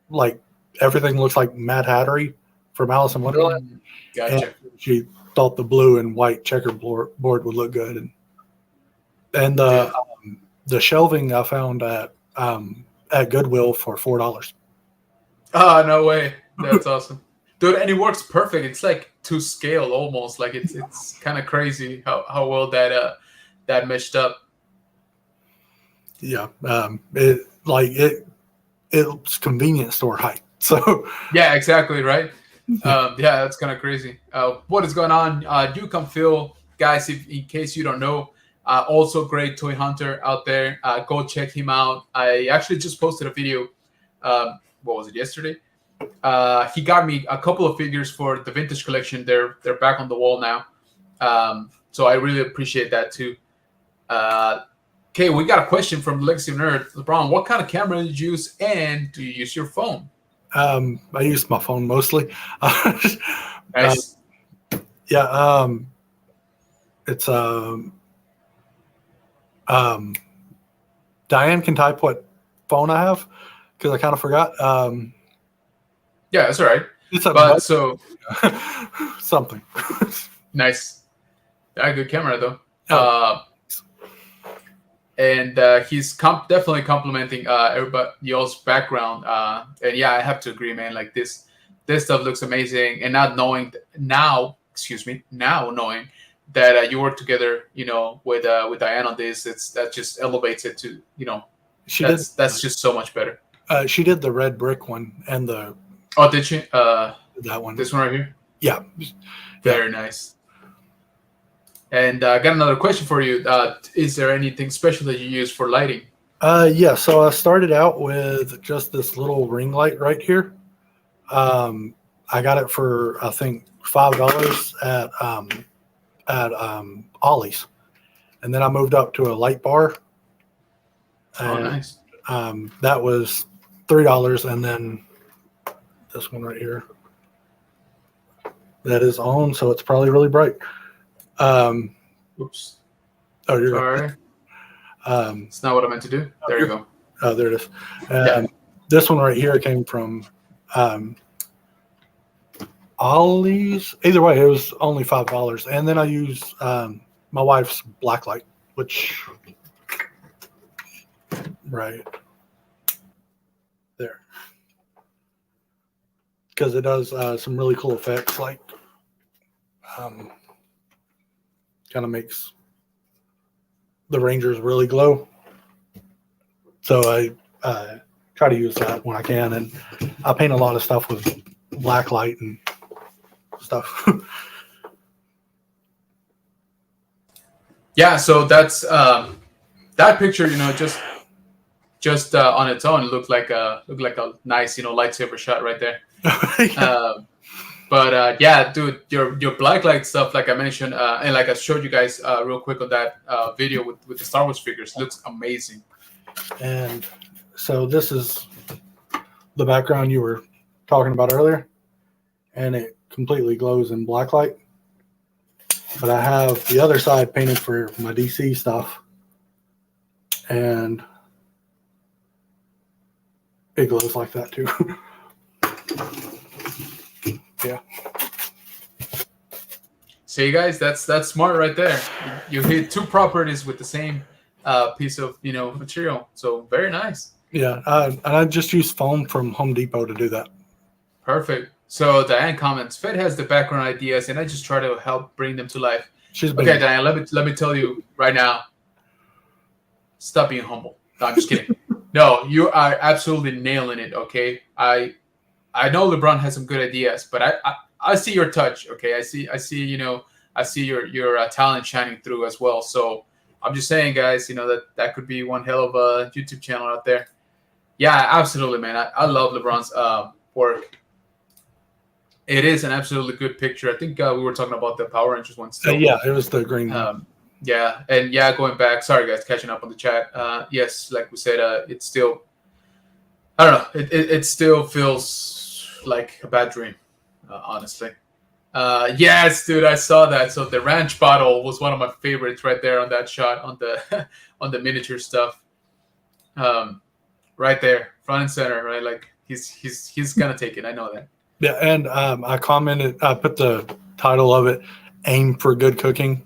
like everything looks like Mad Hattery from Alice in Wonderland. Gotcha. And she thought the blue and white checkerboard would look good. And the shelving I found at Goodwill for $4. Oh, no way. That's awesome. Dude, and it works perfect. It's like to scale almost. Like it's kind of crazy how well that meshed up. Yeah. It's convenience store height. So yeah, exactly, right? Yeah, that's kind of crazy. What is going on? Do come Phil, guys, in case you don't know. Also great toy hunter out there. Go check him out. I actually just posted a video. What was it, yesterday? He got me a couple of figures for the vintage collection. They're back on the wall now. So I really appreciate that too. Okay, we got a question from Legacy of Nerd. LeBron, what kind of camera did you use, and do you use your phone? I use my phone mostly. Nice. It's Diane can type what phone I have because I kind of forgot. Yeah, that's all right. It's something. Nice. Yeah, good camera though. and he's definitely complimenting everybody y'all's background. And yeah, I have to agree, man. Like this stuff looks amazing, and not knowing now, excuse me, now knowing that you work together, with Diane on this, that just elevates it to, She did. that's just so much better. She did the red brick one and the Oh, did she? that one. This one right here. Yeah. Very nice. And I got another question for you. Is there anything special that you use for lighting? Yeah. So I started out with just this little ring light right here. I got it for I think $5 at Ollie's, and then I moved up to a light bar. Oh, And, nice. that was $3, and then this one right here that is on, so it's probably really bright. Oops. Oh, you're Sorry. right. It's not what I meant to do. There you go. Oh, there it is. Yeah. This one right here came from Ollie's. Either way, it was only $5, and then I use my wife's black light, which right there, because it does some really cool effects, like kind of makes the Rangers really glow. So I try to use that when I can, and I paint a lot of stuff with black light and stuff. Yeah. So that's that picture. Just on its own, looked like a nice, lightsaber shot right there. Yeah. But yeah, dude, your black light stuff, like I mentioned, and like I showed you guys real quick on that video with the Star Wars figures, looks amazing. And so this is the background you were talking about earlier, and it completely glows in black light. But I have the other side painted for my DC stuff, and it glows like that too. Yeah. See, guys, that's smart right there. You hit two properties with the same piece of material. So very nice. Yeah, and I just use foam from Home Depot to do that. Perfect. So Diane comments, Fed has the background ideas, and I just try to help bring them to life. She's been Okay, Diane, let me tell you right now. Stop being humble. No, I'm just kidding. No, you are absolutely nailing it. Okay, I know LeBron has some good ideas, but I see your touch. Okay, I see your talent shining through as well. So I'm just saying, guys, that could be one hell of a YouTube channel out there. Yeah, absolutely, man. I love LeBron's work. It is an absolutely good picture. I think we were talking about the Power Rangers one still. yeah, it was the green one. Yeah, and yeah, going back. Sorry, guys, catching up on the chat. Yes, like we said, it's still. I don't know. It still feels like a bad dream, honestly. Yes, dude, I saw that. So the ranch bottle was one of my favorites right there on that shot on the on the miniature stuff. Right there, front and center, right? Like he's gonna take it. I know that. Yeah, and I commented. I put the title of it, "Aim for Good Cooking."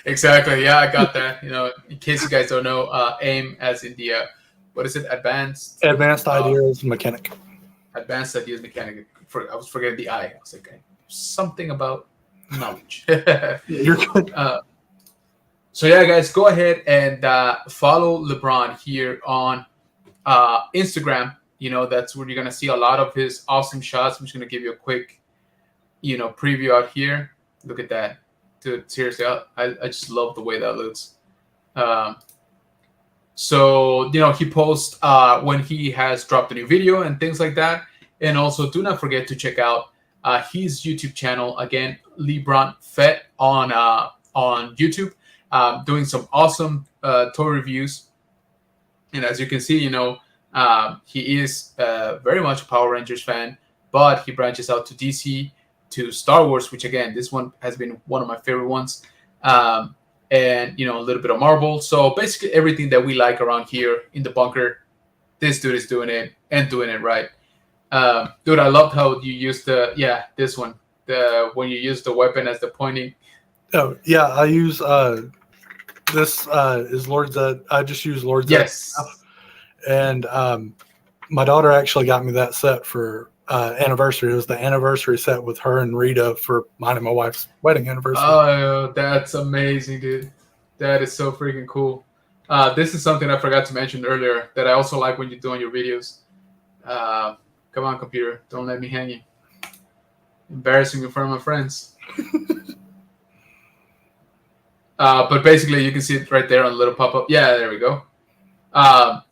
Exactly. Yeah, I got that. In case you guys don't know, AIM as in the what is it? Advanced Ideas Mechanic. Advanced Ideas Mechanic. I was forgetting the I. I was like, something about knowledge. You're good. So yeah, guys, go ahead and follow LeBron here on Instagram. That's where you're gonna see a lot of his awesome shots. I'm just gonna give you a quick, preview out here. Look at that, dude. Seriously, I just love the way that looks. So he posts when he has dropped a new video and things like that. And also, do not forget to check out his YouTube channel again, LeBron Fett on YouTube, doing some awesome toy reviews. And as you can see, he is very much a Power Rangers fan, but he branches out to DC, to Star Wars, which again, this one has been one of my favorite ones. And a little bit of Marvel. So basically everything that we like around here in the bunker, this dude is doing it and doing it right. Dude, I loved how you used this one, when you use the weapon as the pointing. Oh yeah, I use This is Lord Zed. I just use Lord Zed. Yes. And my daughter actually got me that set for anniversary. It was the anniversary set with her and Rita for mine and my wife's wedding anniversary. Oh, that's amazing, dude. That is so freaking cool. This is something I forgot to mention earlier that I also like when you do on your videos. Come on, computer. Don't let me hang you. Embarrassing in front of my friends. But basically, you can see it right there on the little pop-up. Yeah, there we go.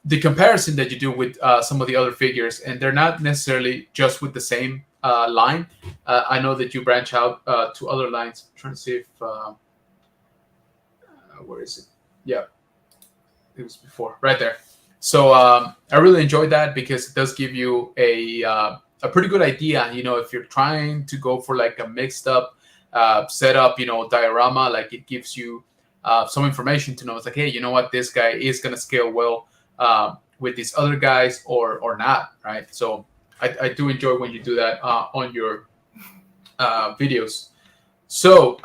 The comparison that you do with some of the other figures, and they're not necessarily just with the same line. I know that you branch out to other lines. I'm trying to see if where is it? Yeah, it was before, right there. So I really enjoyed that because it does give you a pretty good idea. You know, if you're trying to go for like a mixed up setup, you know, diorama, like it gives you some information to know. It's like, hey, you know what, this guy is gonna scale well with these other guys or not, right? So I do enjoy when you do that on your videos. So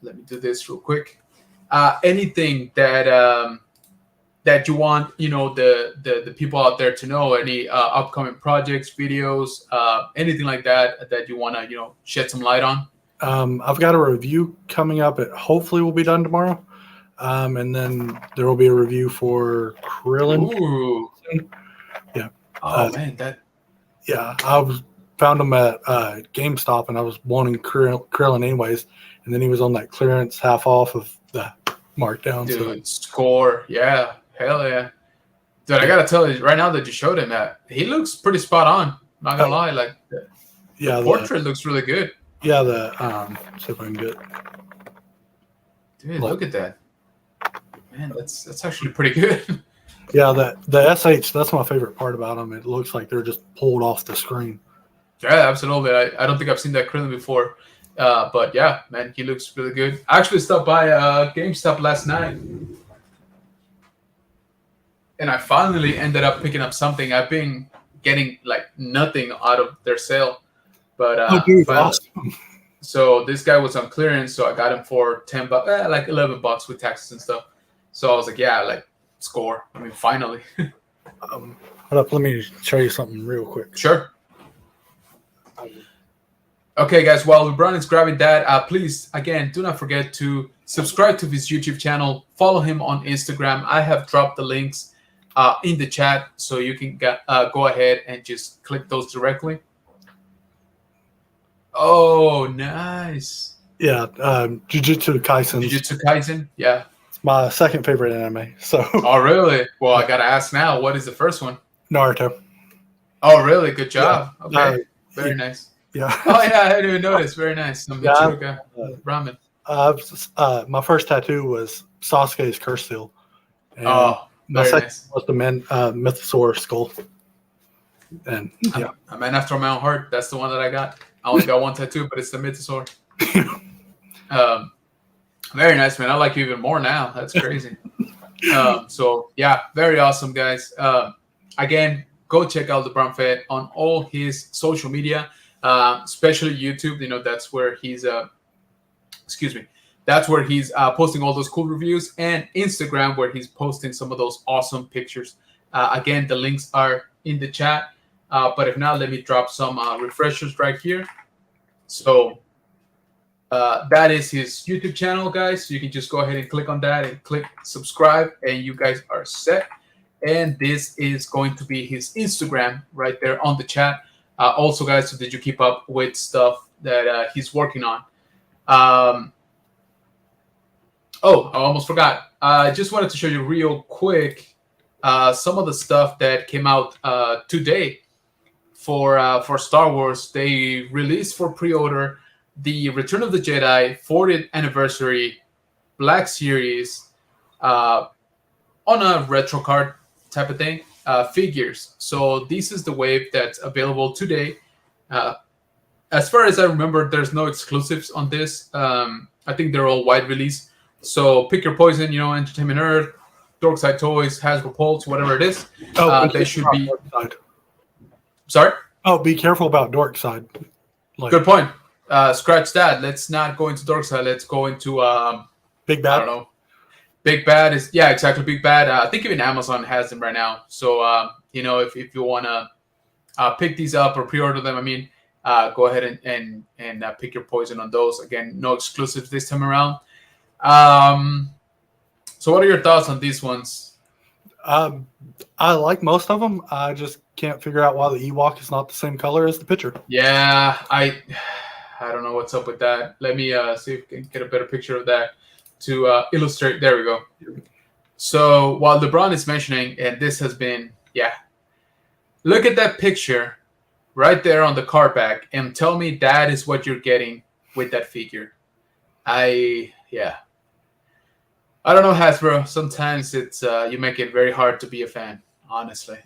let me do this real quick. Anything that that you want, you know, the people out there to know, any upcoming projects, videos, anything like that that you want to, you know, shed some light on? I've got a review coming up. It hopefully will be done tomorrow. And then there will be a review for Krillin. Ooh. Yeah. Oh man, that. Yeah, found him at GameStop, and I was wanting Krillin anyways. And then he was on that clearance half off of the markdown. Dude, score. Yeah. Hell yeah. Dude, I gotta tell you right now that you showed him that he looks pretty spot on. Not gonna lie, like the portrait looks really good. Yeah, see if I can get. Dude, look at that. Man, that's actually pretty good. Yeah, the SH, that's my favorite part about them. It looks like they're just pulled off the screen. Yeah, absolutely. I don't think I've seen that Krillin before. But yeah, man, he looks really good. I actually stopped by GameStop last night. And I finally ended up picking up something. I've been getting like nothing out of their sale. But dude, awesome. So this guy was on clearance, so I got him for $10, like $11 with taxes and stuff. So I was like, yeah, like score. I mean, finally. Hold up, let me show you something real quick. Sure. Okay, guys, while LeBron is grabbing that, please, again, do not forget to subscribe to his YouTube channel. Follow him on Instagram. I have dropped the links in the chat, so you can go ahead and just click those directly. Oh, nice. Yeah, Jujutsu Kaisen. Jujutsu Kaisen, yeah. It's my second favorite anime. So. Oh, really? Well, I gotta ask now. What is the first one? Naruto. Oh, really? Good job. Yeah. Okay, very nice. Yeah. Oh, yeah, I didn't even notice. Very nice. Some Mitsuruga ramen. My first tattoo was Sasuke's curse seal. And my second nice. Was the Mythosaur skull. And yeah, a man after my own heart. That's the one that I got. I only got one tattoo, but it's the Mythosaur. Very nice, man. I like you even more now. That's crazy. So yeah, very awesome, guys. Again, go check out LeBron Fett on all his social media, especially YouTube. You know, that's where he's that's where he's posting all those cool reviews, and Instagram, where he's posting some of those awesome pictures. Again, the links are in the chat. But if not, let me drop some refreshers right here. So that is his YouTube channel, guys. So you can just go ahead and click on that and click subscribe, and you guys are set. And this is going to be his Instagram right there on the chat. Also, guys, so that you keep up with stuff that he's working on. Oh, I almost forgot. I just wanted to show you real quick some of the stuff that came out today. For Star Wars. They released for pre-order the Return of the Jedi 40th anniversary Black Series on a retro card type of thing, figures. So this is the wave that's available today. As far as I remember, there's no exclusives on this. I think they're all wide release. So pick your poison, you know, Entertainment Earth, Dorkside Toys, Hasbro Pulse, whatever it is. They should be... Sorry? Oh, be careful about Dorkside. Good point. Scratch that. Let's not go into Dorkside. Let's go into Big I Bad. don't know. Big Bad is, yeah, exactly. Big Bad. I think even Amazon has them right now. So if you want to pick these up or pre-order them, I mean, go ahead and pick your poison on those. Again, no exclusives this time around. So what are your thoughts on these ones? I like most of them. I just can't figure out why the Ewok is not the same color as the picture. Yeah, I don't know what's up with that. Let me see if we can get a better picture of that to illustrate. There we go. So while LeBron is mentioning, and this has been, yeah, look at that picture right there on the card back, and tell me that is what you're getting with that figure. Yeah. I don't know, Hasbro. Sometimes it's you make it very hard to be a fan, honestly.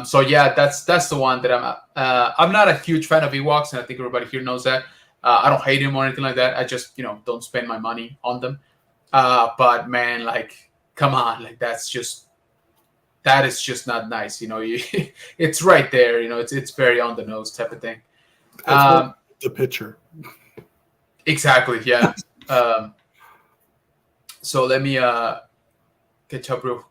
So yeah, that's the one that I'm not a huge fan of Ewoks, and I think everybody here knows that. I don't hate him or anything like that. I just don't spend my money on them. But man, like, come on, like that is just not nice. It's right there. It's very on the nose type of thing. It's the picture. Exactly. Yeah. So let me catch up real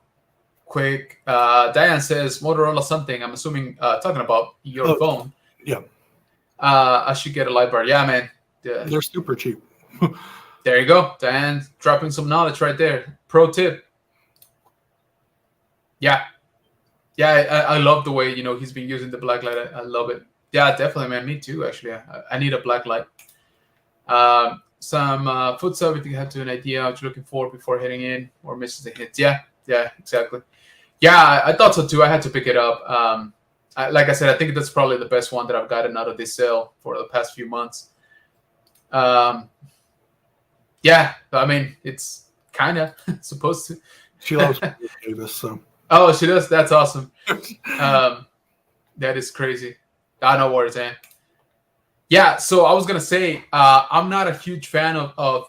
quick. Diane says Motorola something. I'm assuming talking about your phone. Yeah. I should get a light bar. Yeah, man. They're super cheap. There you go. Diane dropping some knowledge right there. Pro tip. Yeah. Yeah, I love the way, he's been using the black light. I love it. Yeah, definitely, man. Me too, actually. I need a black light. Some foot stuff if you have to an idea what you're looking for before heading in or misses the hits. Yeah, exactly. Yeah, I thought so too. I had to pick it up. Like I said, I think that's probably the best one that I've gotten out of this sale for the past few months. Yeah, I mean, it's kind of supposed to. She loves Davis, so. Oh, she does? That's awesome. That is crazy. No worries, man. Yeah, so I was gonna say I'm not a huge fan of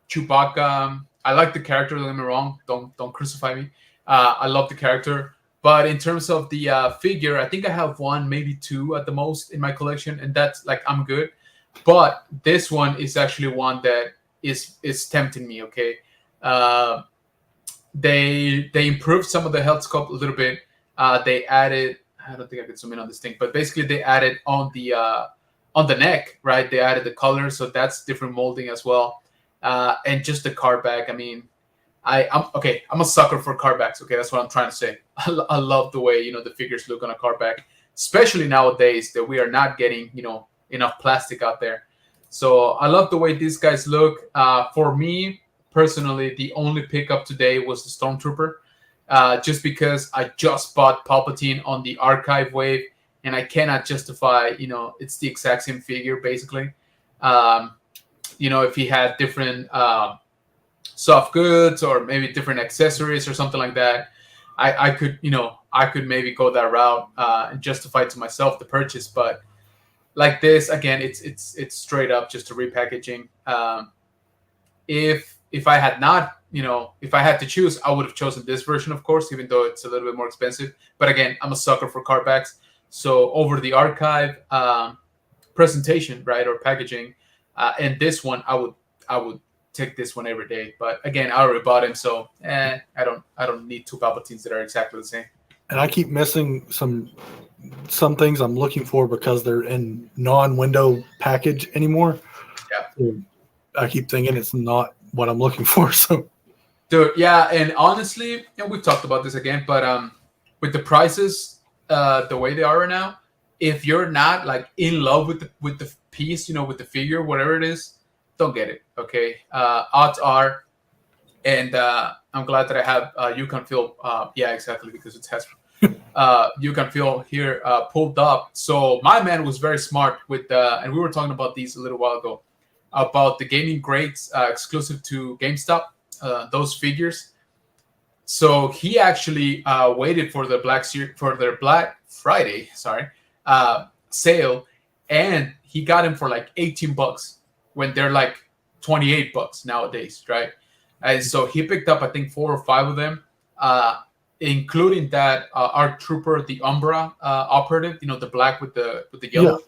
Chewbacca. I like the character. Don't get me wrong. Don't crucify me. I love the character, but in terms of the figure, I think I have one, maybe two at the most in my collection, and that's like I'm good. But this one is actually one that is tempting me. Okay, they improved some of the health sculpt a little bit. They added. I don't think I can zoom in on this thing, but basically they added on the neck, right? They added the color, so that's different molding as well, and just the card back. I mean, I'm a sucker for card backs. Okay, that's what I'm trying to say. I love the way the figures look on a card back, especially nowadays that we are not getting enough plastic out there. So I love the way these guys look. For me personally, the only pickup today was the Stormtrooper. Just because I just bought Palpatine on the archive wave, and I cannot justify, it's the exact same figure basically. If he had different soft goods or maybe different accessories or something like that, I could maybe go that route and justify to myself the purchase. But like this, again, it's straight up just a repackaging. If I had not, if I had to choose, I would have chosen this version, of course, even though it's a little bit more expensive. But again, I'm a sucker for card backs. So over the archive presentation, right, or packaging, and this one, I would take this one every day. But again, I already bought him, so I don't need two Palpatines that are exactly the same. And I keep missing some things I'm looking for because they're in non-window package anymore. Yeah. So I keep thinking it's not what I'm looking for. So, dude, yeah, and honestly, and we've talked about this again, but with the prices the way they are right now, if you're not like in love with the piece, with the figure, whatever it is, don't get it. Okay, odds are, and I'm glad that I have you can feel yeah, exactly, because it's Hasbro. You can feel here pulled up. So my man was very smart with and we were talking about these a little while ago about the gaming grades exclusive to GameStop, those figures. So he actually waited for the Black Friday, sale, and he got him for like $18 when they're like $28 nowadays, right? And so he picked up, I think, 4 or 5 of them, including that ARC Trooper, the Umbra operative, the black with the yellow,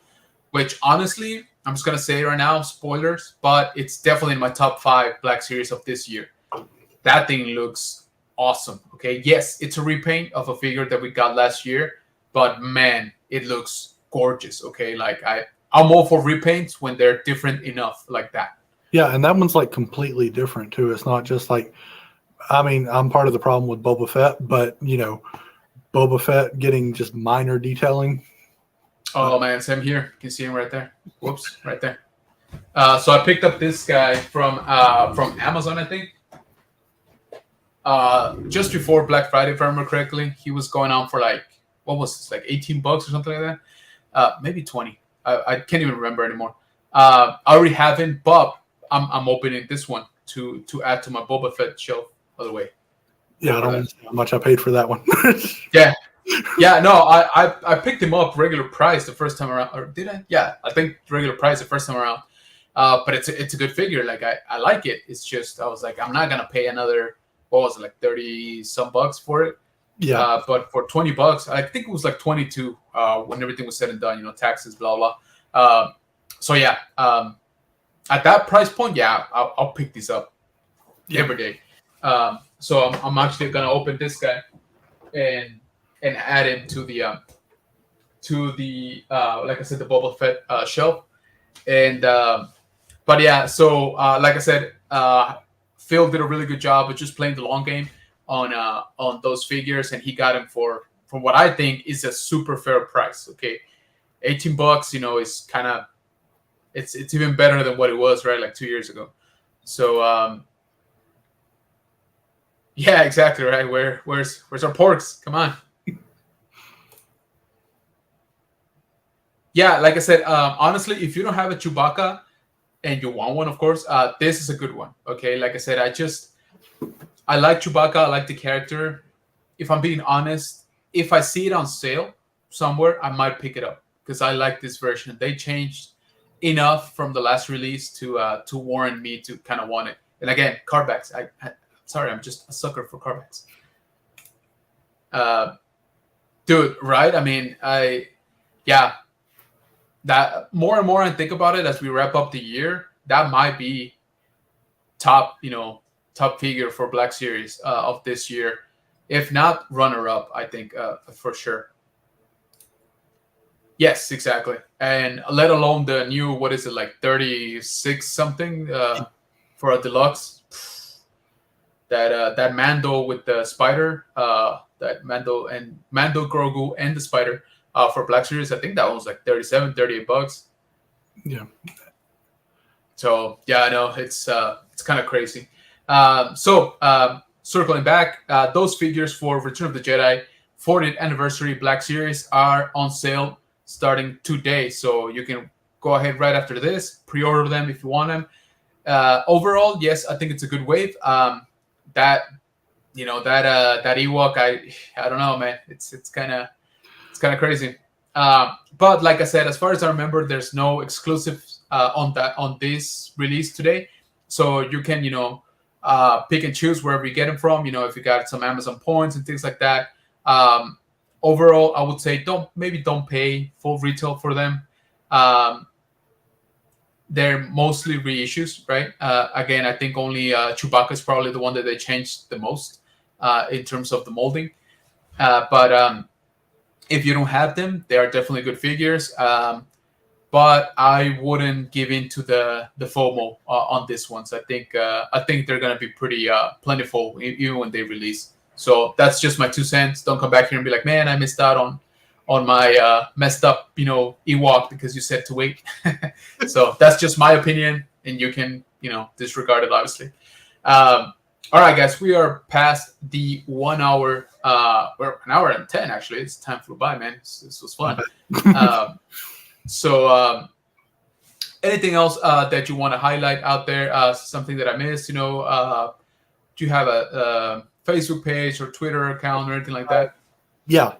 which honestly, I'm just gonna say right now, spoilers, but it's definitely in my top 5 Black Series of this year. That thing looks awesome. Okay, yes, it's a repaint of a figure that we got last year, but man, it looks gorgeous. Okay, like I'm all for repaints when they're different enough like that. Yeah, and that one's like completely different too. It's not just like, I mean, I'm part of the problem with Boba Fett, but Boba Fett getting just minor detailing. Oh man, same here. You can see him right there. Whoops, right there. So I picked up this guy from Amazon, I think. Just before Black Friday, if I remember correctly, he was going on for like, what was this, like $18 or something like that? Maybe 20. I can't even remember anymore. I already have him, but I'm opening this one to add to my Boba Fett shelf. By the way. Yeah, I don't understand how much I paid for that one. Yeah. Yeah, no, I picked him up regular price the first time around, or did I? Yeah, I think regular price the first time around. But it's a good figure. Like I like it. It's just I was like, I'm not gonna pay another, what was it, like 30 some bucks for it. Yeah. But for $20, I think it was like 22 when everything was said and done. Taxes, blah blah. So yeah, at that price point, yeah, I'll pick these up every day. So I'm actually gonna open this guy and add him to the like I said, the Boba Fett shelf. And but yeah, so like I said, Phil did a really good job of just playing the long game on those figures, and he got him for, from what I think, is a super fair price. Okay, $18, is kind of, it's even better than what it was, right, like 2 years ago. So yeah, exactly right. Where's our porks? Come on. Yeah, like I said, honestly, if you don't have a Chewbacca and you want one, of course, this is a good one. Okay, like I said, I like Chewbacca. I like the character. If I'm being honest, if I see it on sale somewhere, I might pick it up because I like this version. They changed enough from the last release to warrant me to kind of want it. And again, cardbacks. Sorry, I'm just a sucker for cardbacks. Dude, right? I mean, yeah. That more and more I think about it as we wrap up the year, that might be top figure for Black Series of this year. If not runner up, I think for sure. Yes, exactly. And let alone the new, what is it, like 36 something for a deluxe. That Mando with the spider, that Mando Grogu and the spider. For Black Series, I think that one was like $38. Yeah. So yeah, I know it's kind of crazy. So circling back, those figures for Return of the Jedi 40th anniversary Black Series are on sale starting today. So you can go ahead right after this, pre-order them if you want them. Overall, yes, I think it's a good wave. That Ewok, I don't know, man. It's kind of crazy. But like I said, as far as I remember, there's no exclusive on this release today. So you can, pick and choose wherever you get them from. If you got some Amazon points and things like that. Overall, I would say don't pay full retail for them. They're mostly reissues, right? Again, I think only Chewbacca is probably the one that they changed the most in terms of the molding. But if you don't have them, they are definitely good figures. But I wouldn't give in to the FOMO on this ones. I think they're gonna be pretty plentiful even when they release. So that's just my 2 cents. Don't come back here and be like, man, I missed out on my messed up Ewok because you said to wait. So that's just my opinion, and you can disregard it obviously. All right, guys, we are past the 1 hour. We're an hour and 10 actually. It's time flew by, man. This was fun. So anything else that you want to highlight out there? Something that I missed? Do you have a Facebook page or Twitter account or anything like that? Yeah,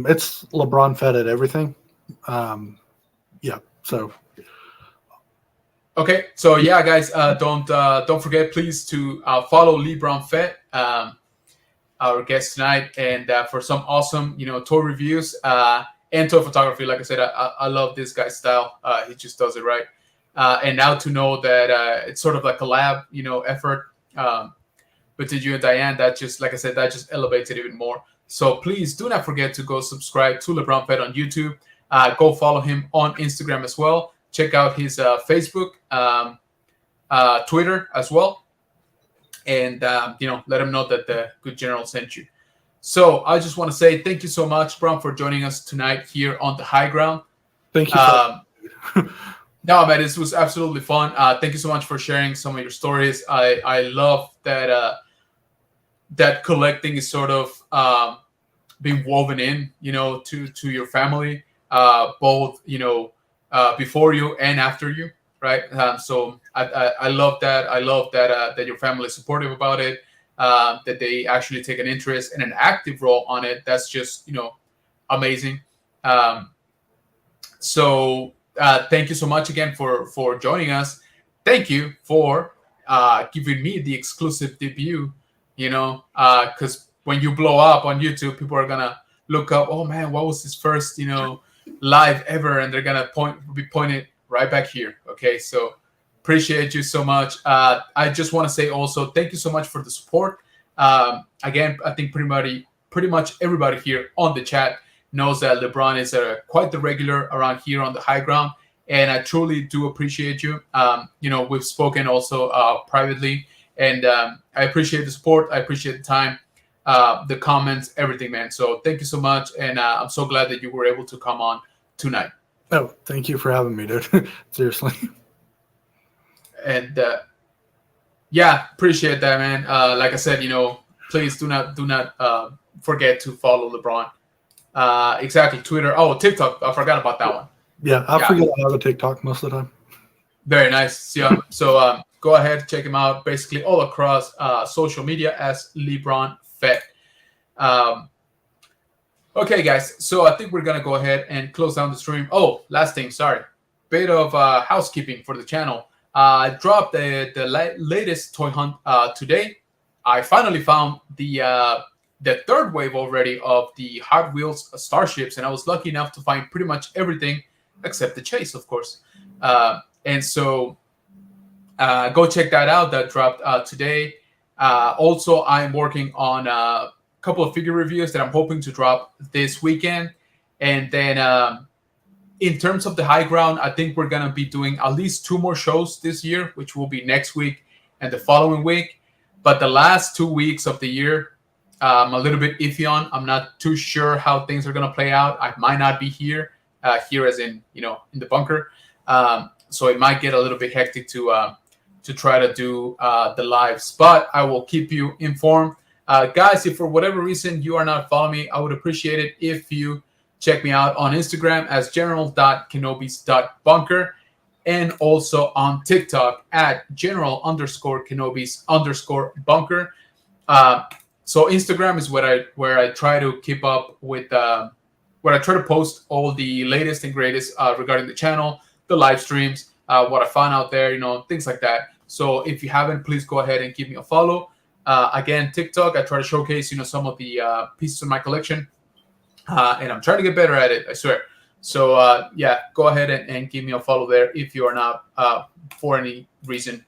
it's LeBron Fett at everything. Yeah, so. Okay, so yeah, guys, don't forget, please, to follow LeBron Fett, our guest tonight, and for some awesome, toy reviews and toy photography. Like I said, I love this guy's style. He just does it right. and now to know that it's sort of like a lab, effort between you and Diane, that just, like I said, that just elevates it even more. So please do not forget to go subscribe to LeBron Fett on YouTube. Go follow him on Instagram as well. Check out his Facebook, Twitter as well, and let him know that the good general sent you. So I just want to say thank you so much, Brown, for joining us tonight here on the High Ground. Thank you. No, man, this was absolutely fun. Thank you so much for sharing some of your stories. I love that that collecting is sort of being woven in, to your family, both before you and after you, right? So I love that. I love that your family is supportive about it. That they actually take an interest and an active role on it. That's just amazing. So thank you so much again for joining us. Thank you for giving me the exclusive debut. Because when you blow up on YouTube, people are gonna look up. Oh man, what was his first live ever? And they're gonna be pointed right back here. Okay, so appreciate you so much. I just want to say also thank you so much for the support. Again, I think pretty much everybody here on the chat knows that LeBron is quite the regular around here on the High Ground, and I truly do appreciate you. We've spoken also privately, and I appreciate the support. I appreciate the time, the comments, everything, man. So thank you so much, and I'm so glad that you were able to come on tonight. Oh, thank you for having me, dude. Seriously. And yeah, appreciate that, man. Like I said, please do not forget to follow LeBron. Exactly, Twitter. Oh, TikTok. I forgot about that one. Yeah, I forget I have a TikTok most of the time. Very nice. Yeah. So go ahead, check him out. Basically, all across social media as LeBron Fett. Okay, guys. So I think we're gonna go ahead and close down the stream. Oh, last thing. Sorry, bit of housekeeping for the channel. I dropped the latest toy hunt today. I finally found the third wave already of the Hot Wheels Starships, and I was lucky enough to find pretty much everything except the chase, of course. And so go check that out. That dropped today. Also, I'm working on a couple of figure reviews that I'm hoping to drop this weekend. And then in terms of the High Ground, I think we're going to be doing at least 2 more shows this year, which will be next week and the following week. But the last 2 weeks of the year, I'm a little bit iffy on. I'm not too sure how things are going to play out. I might not be here as in, in the bunker. So it might get a little bit hectic to try to do the lives. But I will keep you informed. Guys, if for whatever reason you are not following me, I would appreciate it if you check me out on Instagram as general.kenobis.bunker and also on TikTok at general_kenobis_bunker. So Instagram is where I try to keep up with where I try to post all the latest and greatest regarding the channel, the live streams, what I found out there, things like that. So if you haven't, please go ahead and give me a follow. Again, TikTok, I try to showcase, some of the pieces of my collection. And I'm trying to get better at it, I swear. So, yeah, go ahead and give me a follow there if you are not for any reason.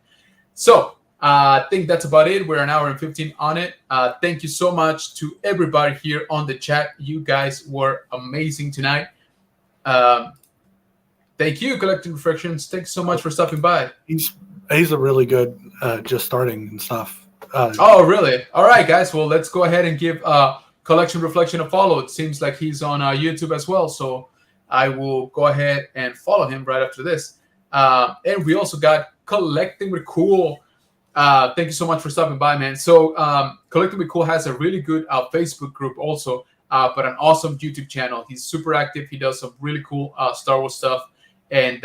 So, I think that's about it. We're an hour and 15 on it. Thank you so much to everybody here on the chat. You guys were amazing tonight. Thank you, Collecting Reflections. Thanks so much for stopping by. He's a really good just starting and stuff. Oh, really? All right, guys. Well, let's go ahead and give Collection Reflection a follow. It seems like he's on YouTube as well. So I will go ahead and follow him right after this. And we also got Collecting with Cool. Thank you so much for stopping by, man. So Collecting with Cool has a really good Facebook group also, but an awesome YouTube channel. He's super active. He does some really cool Star Wars stuff. And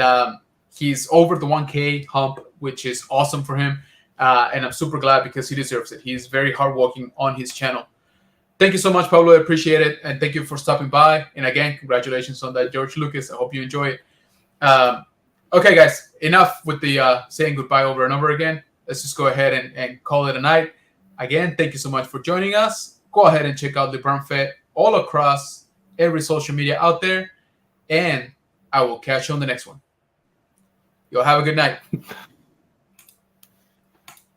he's over the 1K hump, which is awesome for him. And I'm super glad because he deserves it. He's very hardworking on his channel. Thank you so much, Pablo. I appreciate it. And thank you for stopping by. And again, congratulations on that, George Lucas. I hope you enjoy it. Okay, guys, enough with the saying goodbye over and over again. Let's just go ahead and call it a night. Again, thank you so much for joining us. Go ahead and check out LeBron Fett all across every social media out there. And I will catch you on the next one. You'll have a good night.